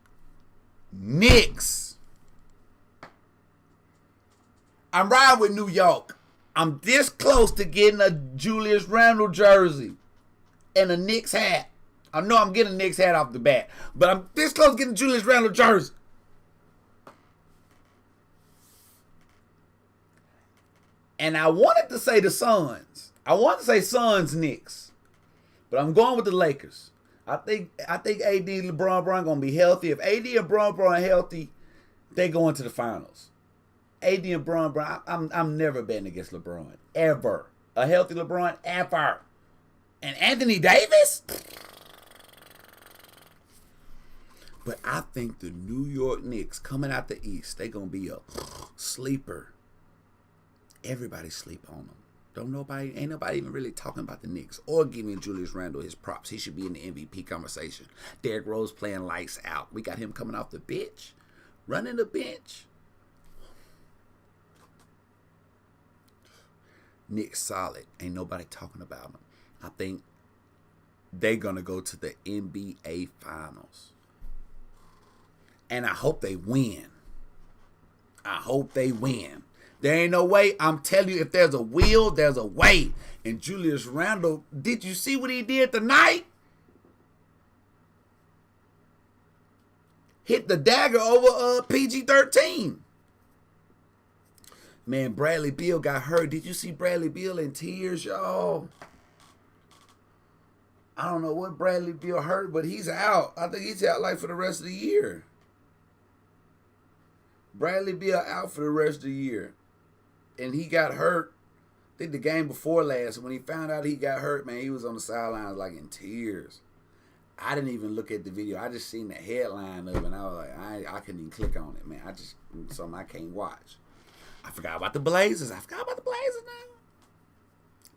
Knicks. I'm riding with New York. I'm this close to getting a Julius Randle jersey and a Knicks hat. I know I'm getting a Knicks hat off the bat, but I'm this close to getting Julius Randle jersey. And I wanted to say the Suns. I wanted to say Suns, Knicks, but I'm going with the Lakers. I think AD and LeBron gonna be healthy. If AD and LeBron are healthy, they go into the finals. AD and LeBron, I'm never betting against LeBron ever. A healthy LeBron ever. And Anthony Davis. But I think the New York Knicks coming out the East, they gonna be a sleeper. Everybody sleep on them. Ain't nobody even really talking about the Knicks or giving Julius Randle his props. He should be in the MVP conversation. Derrick Rose playing lights out. We got him coming off the bench, running the bench. Knicks solid. Ain't nobody talking about them. I think they're gonna go to the NBA Finals. And I hope they win. There ain't no way. I'm telling you, if there's a will, there's a way. And Julius Randle, did you see what he did tonight? Hit the dagger over PG-13. Man, Bradley Beal got hurt. Did you see Bradley Beal in tears, y'all? I don't know what Bradley Beal hurt, but he's out. I think he's out like for the rest of the year. Bradley Beal out for the rest of the year. And he got hurt. think the game before last, when he found out he got hurt, man, he was on the sidelines like in tears. I didn't even look at the video. I just seen the headline of it, and I was like, I couldn't even click on it, man. Something I can't watch. I forgot about the Blazers. Now.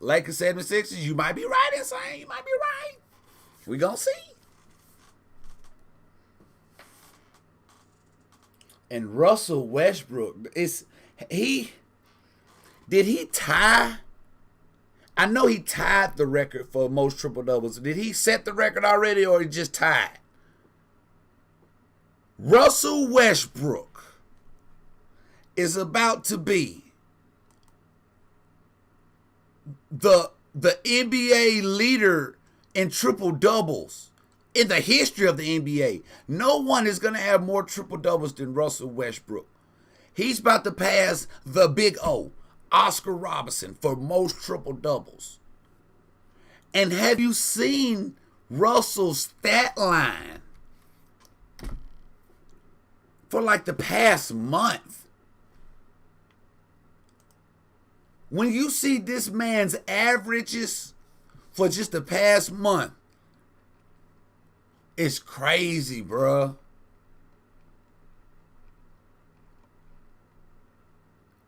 Lakers 76ers, you might be right, Insane. You might be right. We gonna see. And Russell Westbrook, did he tie? I know he tied the record for most triple doubles. Did he set the record already, or he just tied? Russell Westbrook is about to be the NBA leader in triple doubles in the history of the NBA. No one is going to have more triple doubles than Russell Westbrook. He's about to pass the Big O, Oscar Robertson, for most triple doubles. And have you seen Russell's stat line for like the past month? When you see this man's averages for just the past month, it's crazy, bruh.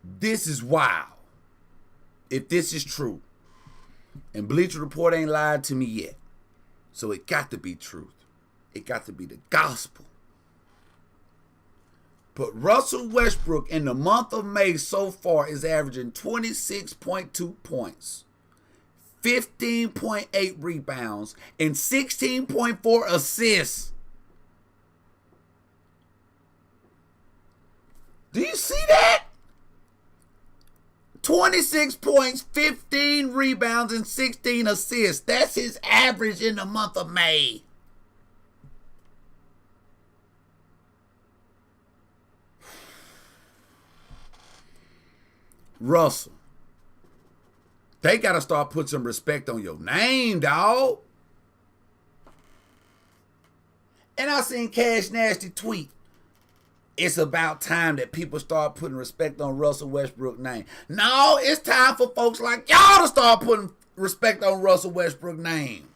This is wild. If this is true. And Bleacher Report ain't lied to me yet. So it got to be truth. It got to be the gospel. But Russell Westbrook in the month of May so far is averaging 26.2 points, 15.8 rebounds, and 16.4 assists. Do you see that? 26 points, 15 rebounds, and 16 assists. That's his average in the month of May. Russell, they got to start putting some respect on your name, dog. And I seen Cash Nasty tweet, it's about time that people start putting respect on Russell Westbrook's name. No, it's time for folks like y'all to start putting respect on Russell Westbrook's name.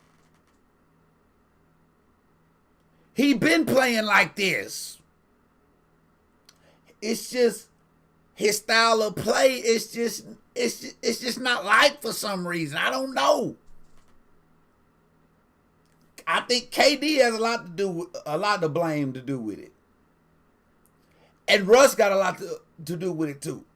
He been playing like this. It's just his style of play is just not like for some reason. I don't know. I think KD has a lot to blame to do with it. And Russ got a lot to do with it too.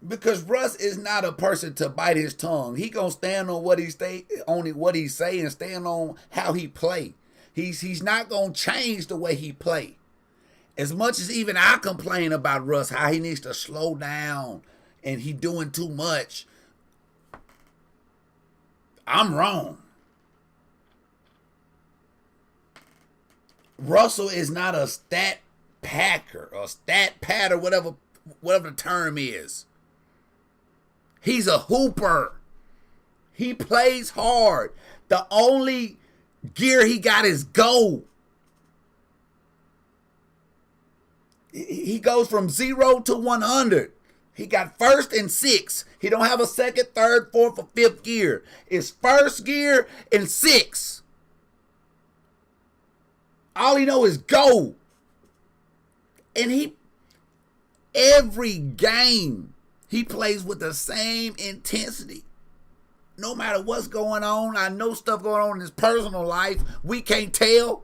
Because Russ is not a person to bite his tongue. He gonna stand on what he say and stand on how he play. He's not gonna change the way he play. As much as even I complain about Russ, how he needs to slow down and he doing too much, I'm wrong. Russell is not a stat packer or stat patter, whatever the term is. He's a hooper. He plays hard. The only gear he got is go. He goes from 0 to 100. He got first and 6. He don't have a second, third, fourth, or fifth gear. It's first gear and 6. All he know is go. And every game, he plays with the same intensity. No matter what's going on, I know stuff going on in his personal life. We can't tell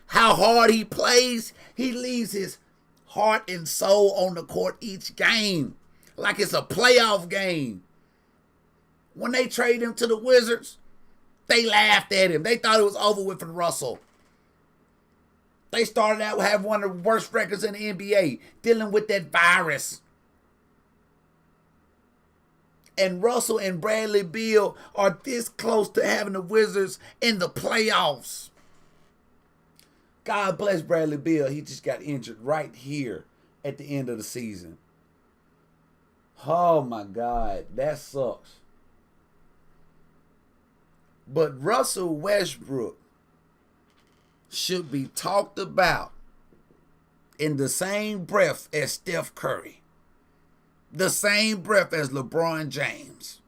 how hard he plays. He leaves his heart and soul on the court each game, like it's a playoff game. When they traded him to the Wizards, they laughed at him. They thought it was over with for Russell. They started out having one of the worst records in the NBA, dealing with that virus. And Russell and Bradley Beal are this close to having the Wizards in the playoffs. God bless Bradley Beal. He just got injured right here at the end of the season. Oh my God, that sucks. But Russell Westbrook should be talked about in the same breath as Steph Curry. the same breath as LeBron James,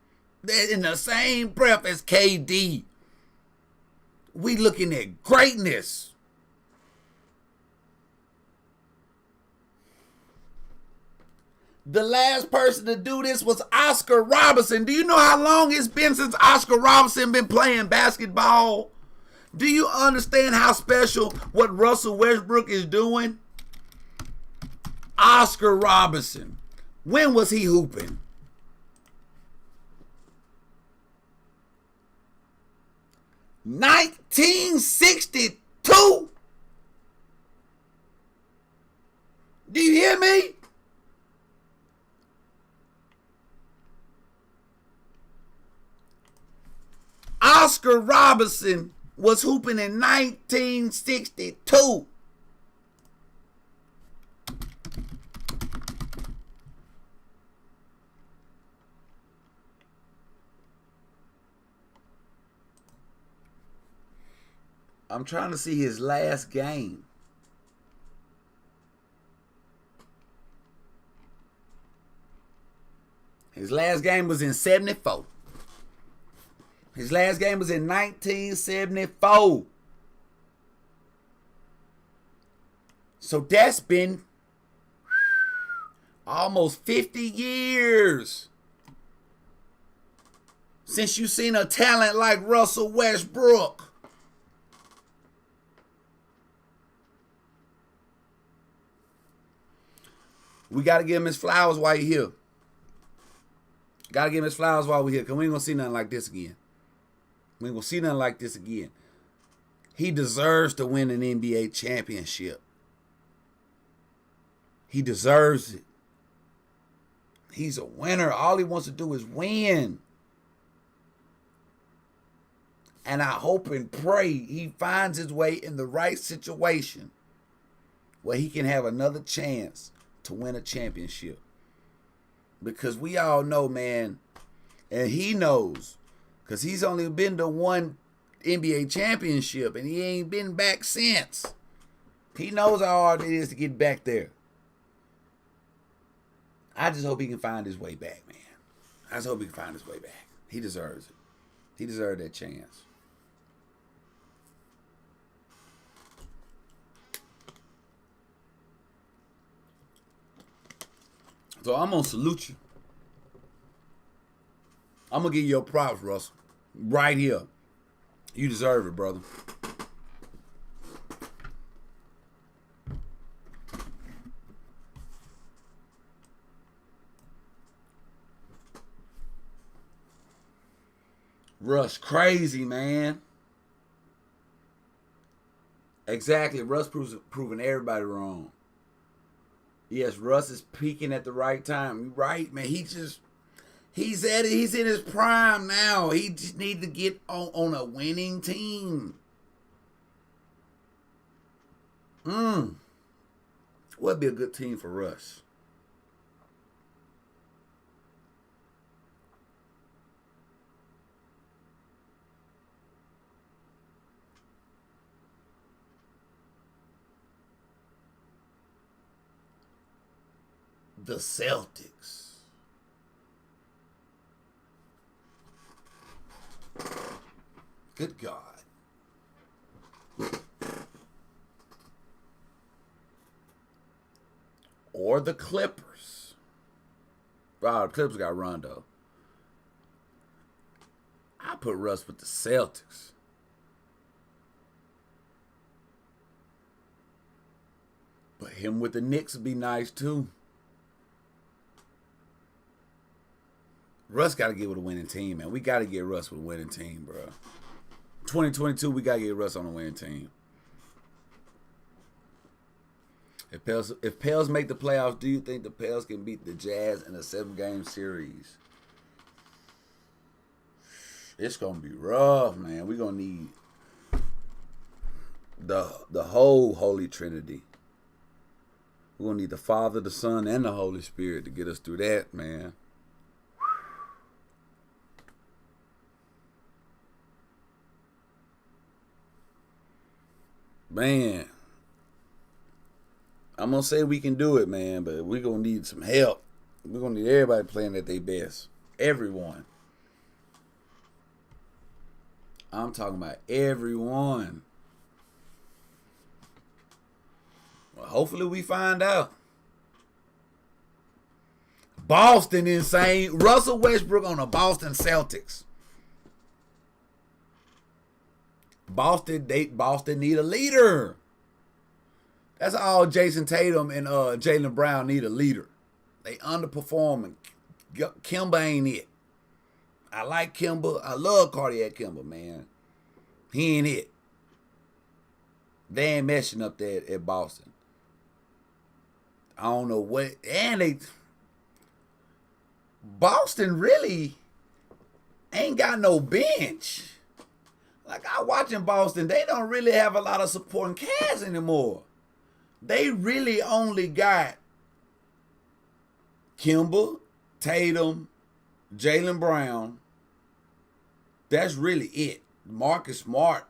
in the same breath as KD. We looking at greatness. The last person to do this was Oscar Robertson. Do you know how long it's been since Oscar Robertson been playing basketball? Do you understand how special what Russell Westbrook is doing? Oscar Robertson. When was he hooping? $1962. Do you hear me? Oscar Robertson was hooping in 1962. I'm trying to see his last game. His last game was in 74. His last game was in 1974. So that's been almost 50 years since you've seen a talent like Russell Westbrook. We got to give him his flowers while he's here. Got to give him his flowers while we're here, because we ain't going to see nothing like this again. We ain't going to see nothing like this again. He deserves to win an NBA championship. He deserves it. He's a winner. All he wants to do is win. And I hope and pray he finds his way in the right situation where he can have another chance to win a championship. Because we all know, man, and he knows, because he's only been to one NBA championship and he ain't been back since. He knows how hard it is to get back there. I just hope he can find his way back, man. I just hope he can find his way back. He deserves it. He deserved that chance. So I'm going to salute you. I'm going to give you your props, Russell. Right here. You deserve it, brother. Russ, crazy, man. Exactly. Russ proving everybody wrong. Yes, Russ is peaking at the right time. You're right, man. He's at it. He's in his prime now. He just need to get on a winning team. What'd be a good team for Russ? The Celtics. Good God. Or the Clippers. Wow, the Clippers got Rondo. I put Russ with the Celtics. But him with the Knicks would be nice too. Russ got to get with a winning team, man. We got to get Russ with a winning team, bro. 2022, we got to get Russ on a winning team. If Pels make the playoffs, do you think the Pels can beat the Jazz in a 7-game series? It's going to be rough, man. We're going to need the whole Holy Trinity. We're going to need the Father, the Son, and the Holy Spirit to get us through that, man. Man, I'm going to say we can do it, man, but we're going to need some help. We're going to need everybody playing at their best. Everyone. I'm talking about everyone. Well, hopefully we find out. Boston insane. Russell Westbrook on the Boston Celtics. Boston need a leader. That's all Jason Tatum and Jaylen Brown need, a leader. They underperforming. Kemba ain't it. I like Kemba. I love Cardiac Kemba, man. He ain't it. They ain't meshing up there at Boston. I don't know what. And Boston really ain't got no bench. Like, I watching Boston, they don't really have a lot of supporting cast anymore. They really only got Kemba, Tatum, Jaylen Brown. That's really it. Marcus Smart.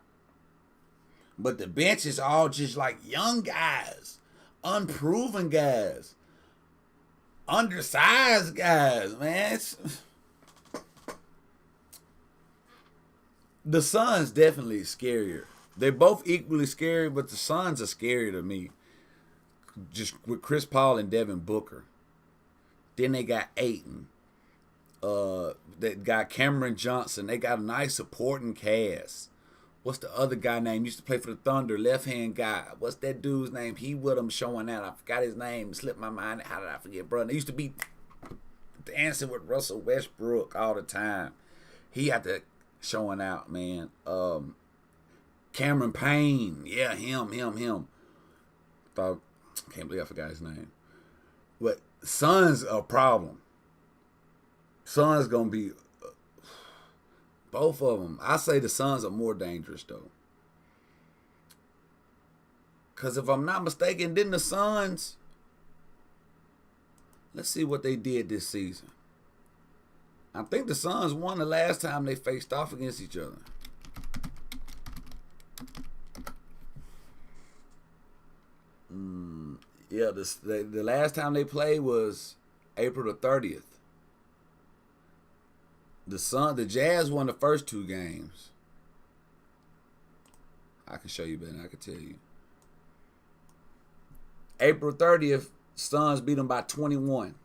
But the bench is all just like young guys, unproven guys, undersized guys, man. The Suns definitely scarier. They're both equally scary, but the Suns are scarier to me. Just with Chris Paul and Devin Booker. Then they got Ayton. They got Cameron Johnson. They got a nice supporting cast. What's the other guy name? Used to play for the Thunder, left-hand guy. What's that dude's name? He with him showing out. I forgot his name. It slipped my mind. How did I forget, bro? They used to be dancing with Russell Westbrook all the time. He had to showing out, man. Cameron Payne. Yeah, him. Can't believe I forgot his name. But Suns are a problem. Suns going to be... both of them. I say the Suns are more dangerous, though. Because if I'm not mistaken, didn't the Suns... Let's see what they did this season. I think the Suns won the last time they faced off against each other. Yeah, the last time they played was April the 30th. The Jazz won the first two games. I can show you better. I can tell you. April 30th, Suns beat them by 21.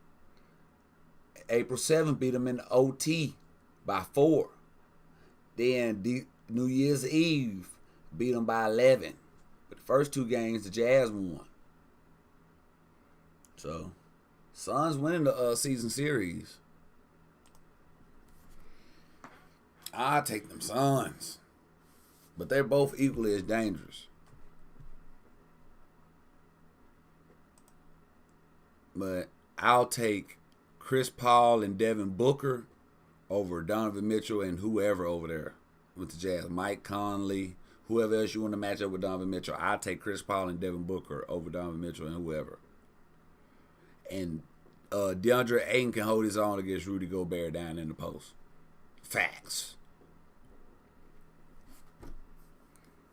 April 7th beat them in the OT by 4. Then New Year's Eve beat them by 11. But the first two games, the Jazz won. So, Suns winning the season series. I take them Suns. But they're both equally as dangerous. But I'll take Chris Paul and Devin Booker over Donovan Mitchell and whoever over there with the Jazz. Mike Conley, whoever else you want to match up with Donovan Mitchell. I'll take Chris Paul and Devin Booker over Donovan Mitchell and whoever. And DeAndre Ayton can hold his own against Rudy Gobert down in the post. Facts.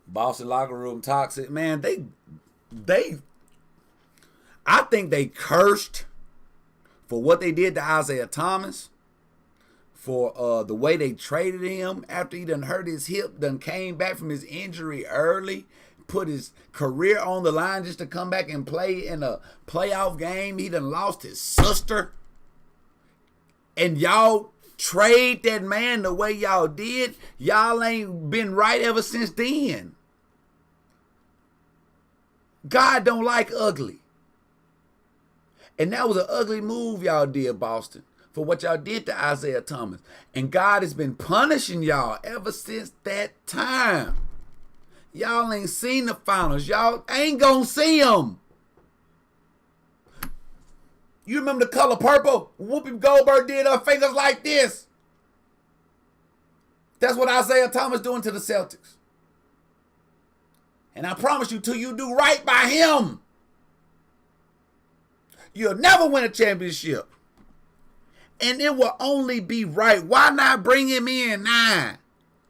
Boston locker room toxic. Man, I think they cursed for what they did to Isaiah Thomas, for the way they traded him after he done hurt his hip, done came back from his injury early, put his career on the line just to come back and play in a playoff game. He done lost his sister. And y'all trade that man the way y'all did. Y'all ain't been right ever since then. God don't like ugly. And that was an ugly move y'all did, Boston, for what y'all did to Isaiah Thomas. And God has been punishing y'all ever since that time. Y'all ain't seen the finals. Y'all ain't gonna see them. You remember The Color Purple? Whoopi Goldberg did her fingers like this. That's what Isaiah Thomas doing to the Celtics. And I promise you, till you do right by him, you'll never win a championship. And it will only be right. Why not bring him in now?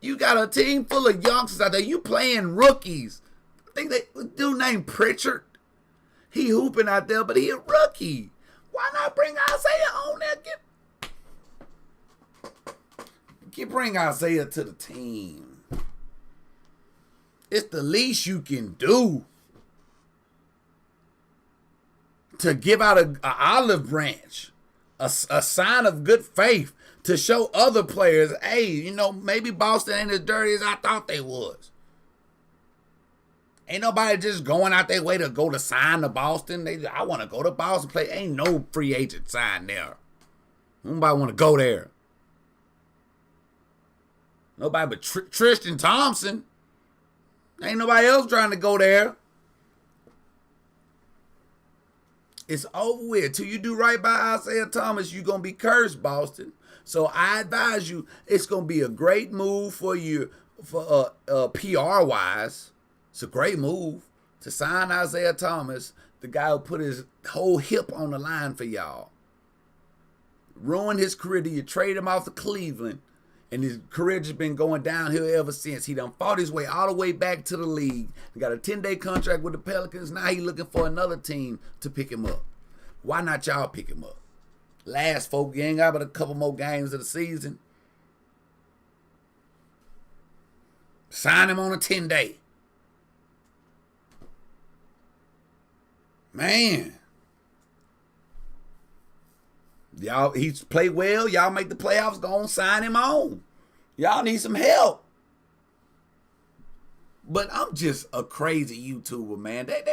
You got a team full of youngsters out there. You playing rookies. I think they dude named Pritchard. He hooping out there, but he a rookie. Why not bring Isaiah on there? Bring Isaiah to the team. It's the least you can do to give out an olive branch, a sign of good faith to show other players, hey, maybe Boston ain't as dirty as I thought they was. Ain't nobody just going out their way to go to sign to Boston. I want to go to Boston play. Ain't no free agent sign there. Nobody want to go there. Nobody but Tristan Thompson. Ain't nobody else trying to go there. It's over with. Till you do right by Isaiah Thomas, you're going to be cursed, Boston. So I advise you, it's going to be a great move for you, for PR-wise. It's a great move to sign Isaiah Thomas, the guy who put his whole hip on the line for y'all. Ruined his career. You trade him off to Cleveland. And his career just been going downhill ever since. He done fought his way all the way back to the league. He got a 10-day contract with the Pelicans. Now he looking for another team to pick him up. Why not y'all pick him up? Last 4 games, got but a couple more games of the season. Sign him on a 10-day. Man. Y'all, he's played well. Y'all make the playoffs. Go on, sign him on. Y'all need some help. But I'm just a crazy YouTuber, man. They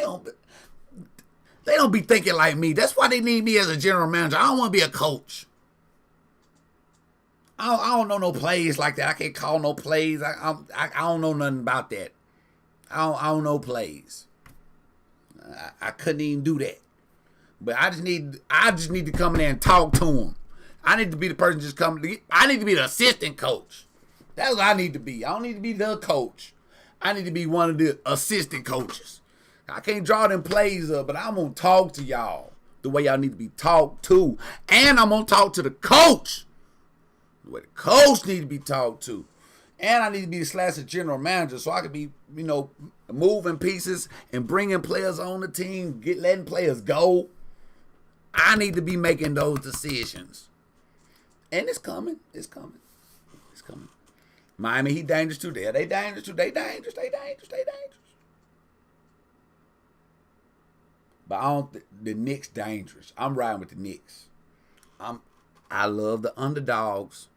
don't be thinking like me. That's why they need me as a general manager. I don't want to be a coach. I don't know no plays like that. I can't call no plays. I don't know nothing about that. I don't know plays. I couldn't even do that. But I just need to come in there and talk to him. I need to be the person just coming. I need to be the assistant coach. That's what I need to be. I don't need to be the coach. I need to be one of the assistant coaches. I can't draw them plays up, but I'm going to talk to y'all the way y'all need to be talked to. And I'm going to talk to the coach the way the coach need to be talked to. And I need to be the general manager so I can be, moving pieces and bringing players on the team, letting players go. I need to be making those decisions. And it's coming. It's coming. It's coming. Miami, he dangerous too. They dangerous too. They dangerous. But I don't the Knicks dangerous. I'm riding with the Knicks. I love the underdogs.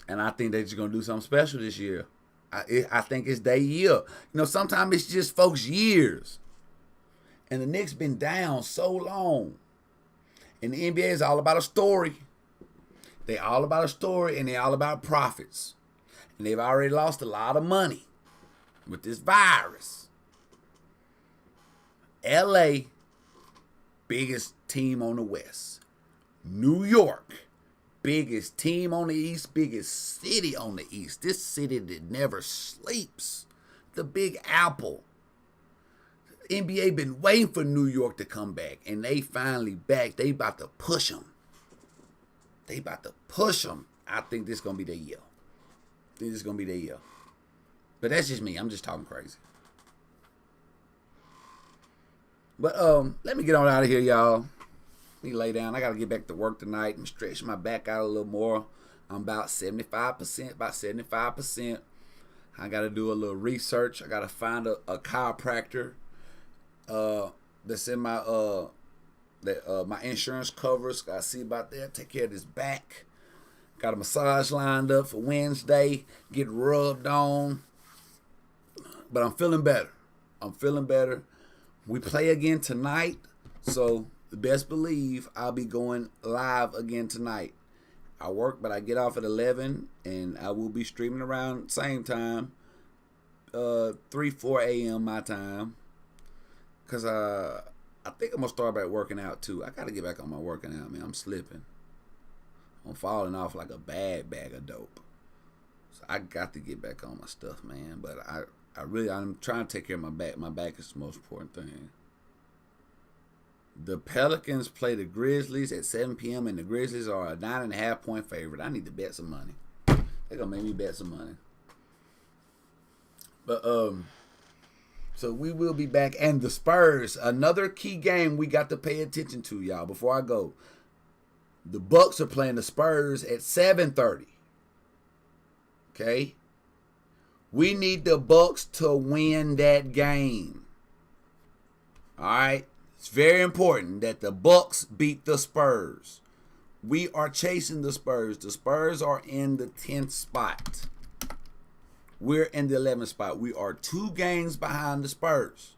And I think they're just going to do something special this year. I think it's their year. Sometimes it's just folks' years. And the Knicks been down so long. And the NBA is all about a story. They all about a story and they all about profits. And they've already lost a lot of money with this virus. LA, biggest team on the West. New York, biggest team on the East, biggest city on the East. This city that never sleeps. The Big Apple. NBA been waiting for New York to come back, and they finally back. They about to push them. I think this is going to be their year. But that's just me. I'm just talking crazy. But let me get on out of here, y'all. Let me lay down. I got to get back to work tonight and stretch my back out a little more. I'm about 75%. I got to do a little research. I got to find a chiropractor that's in my my insurance covers. Got to see about that. Take care of this back. Got a massage lined up for Wednesday. Get rubbed on. But I'm feeling better. We play again tonight. So best believe I'll be going live again tonight. I work, but I get off at 11, and I will be streaming around same time, 4 a.m. my time. Because I think I'm going to start back working out, too. I got to get back on my working out, man. I'm slipping. I'm falling off like a bad bag of dope. So I got to get back on my stuff, man. But I'm trying to take care of my back. My back is the most important thing. The Pelicans play the Grizzlies at 7 p.m. and the Grizzlies are a 9.5 point favorite. I need to bet some money. They're going to make me bet some money. But, So we will be back. And the Spurs, another key game we got to pay attention to, y'all, before I go. The Bucks are playing the Spurs at 7:30. Okay? We need the Bucks to win that game. All right? It's very important that the Bucks beat the Spurs. We are chasing the Spurs. The Spurs are in the 10th spot. We're in the 11th spot. We are 2 games behind the Spurs.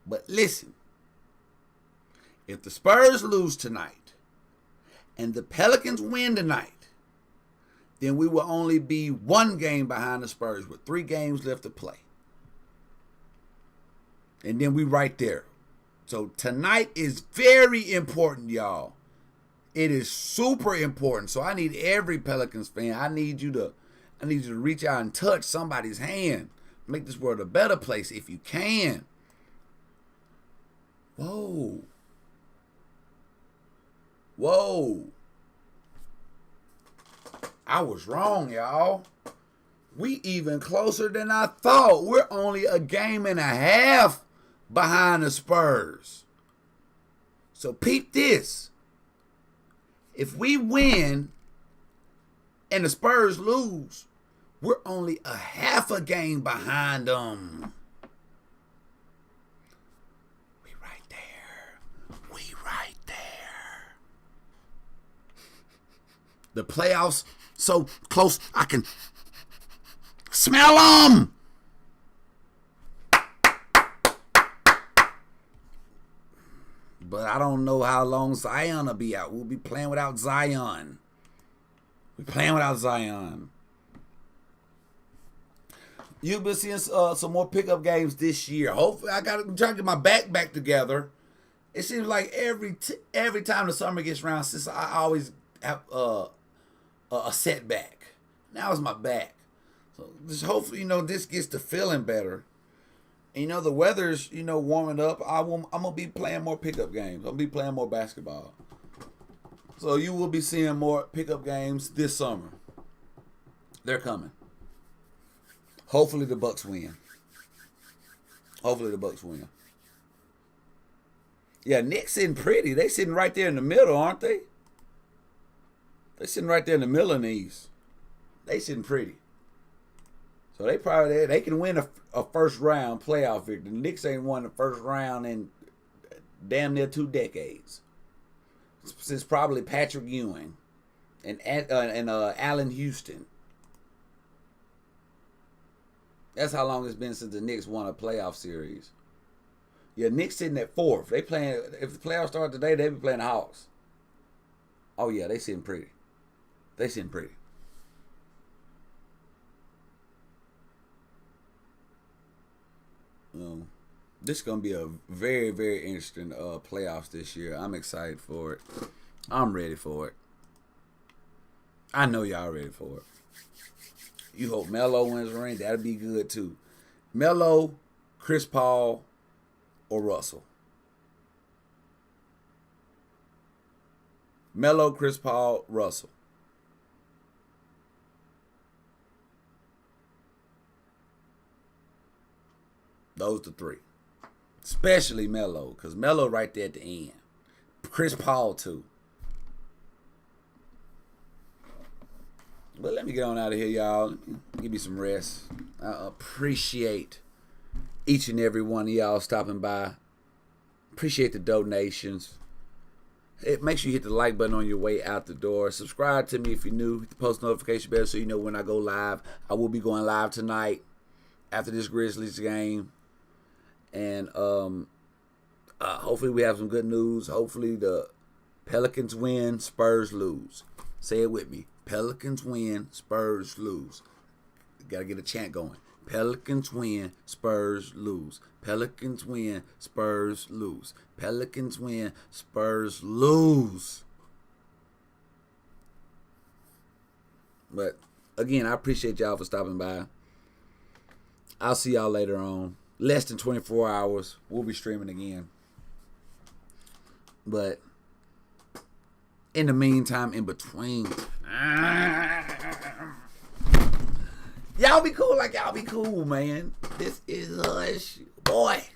But listen, if the Spurs lose tonight and the Pelicans win tonight, then we will only be 1 game behind the Spurs with 3 games left to play. And then we right there. So tonight is very important, y'all. It is super important. So I need every Pelicans fan. I need you to reach out and touch somebody's hand. Make this world a better place if you can. Whoa. I was wrong, y'all. We even closer than I thought. We're only a game and a half behind the Spurs. So peep this. If we win and the Spurs lose, we're only a half a game behind them. We right there. The playoffs so close I can smell them. But I don't know how long Zion will be out. We'll be playing without Zion. You'll be seeing some more pickup games this year. Hopefully, I'm trying to get my back together. It seems like every time the summer gets around, since I always have a setback. Now it's my back. So just hopefully, this gets to feeling better. And, the weather's, warming up. I'm going to be playing more pickup games. I'll be playing more basketball. So you will be seeing more pickup games this summer. They're coming. Hopefully the Bucks win. Yeah, Knicks sitting pretty. They sitting right there in the middle, aren't they? They sitting right there in the middle of the East. They sitting pretty. So they can win a first round playoff victory. The Knicks ain't won the first round in damn near 2 decades. Since probably Patrick Ewing and Allen Houston. That's how long it's been since the Knicks won a playoff series. Yeah, Knicks sitting at 4th. They playing. If the playoffs start today, they be playing the Hawks. Oh yeah, they sitting pretty. This is going to be a very, very interesting playoffs this year. I'm excited for it. I'm ready for it. I know y'all ready for it. You hope Melo wins the ring. That'll be good too. Melo, Chris Paul, or Russell. Melo, Chris Paul, Russell. Those the 3. Especially Melo, because Melo right there at the end. Chris Paul too. But let me get on out of here, y'all. Give me some rest. I appreciate each and every one of y'all stopping by. Appreciate the donations. Make sure you hit the like button on your way out the door. Subscribe to me if you're new. Hit the post notification bell so you know when I go live. I will be going live tonight after this Grizzlies game. And hopefully we have some good news. Hopefully the Pelicans win, Spurs lose. Say it with me. Pelicans win, Spurs lose. Got to get a chant going. Pelicans win, Spurs lose. Pelicans win, Spurs lose. Pelicans win, Spurs lose. But again, I appreciate y'all for stopping by. I'll see y'all later on. Less than 24 hours. We'll be streaming again. But in the meantime, in between, y'all be cool like y'all be cool, man. This is Hush. boy.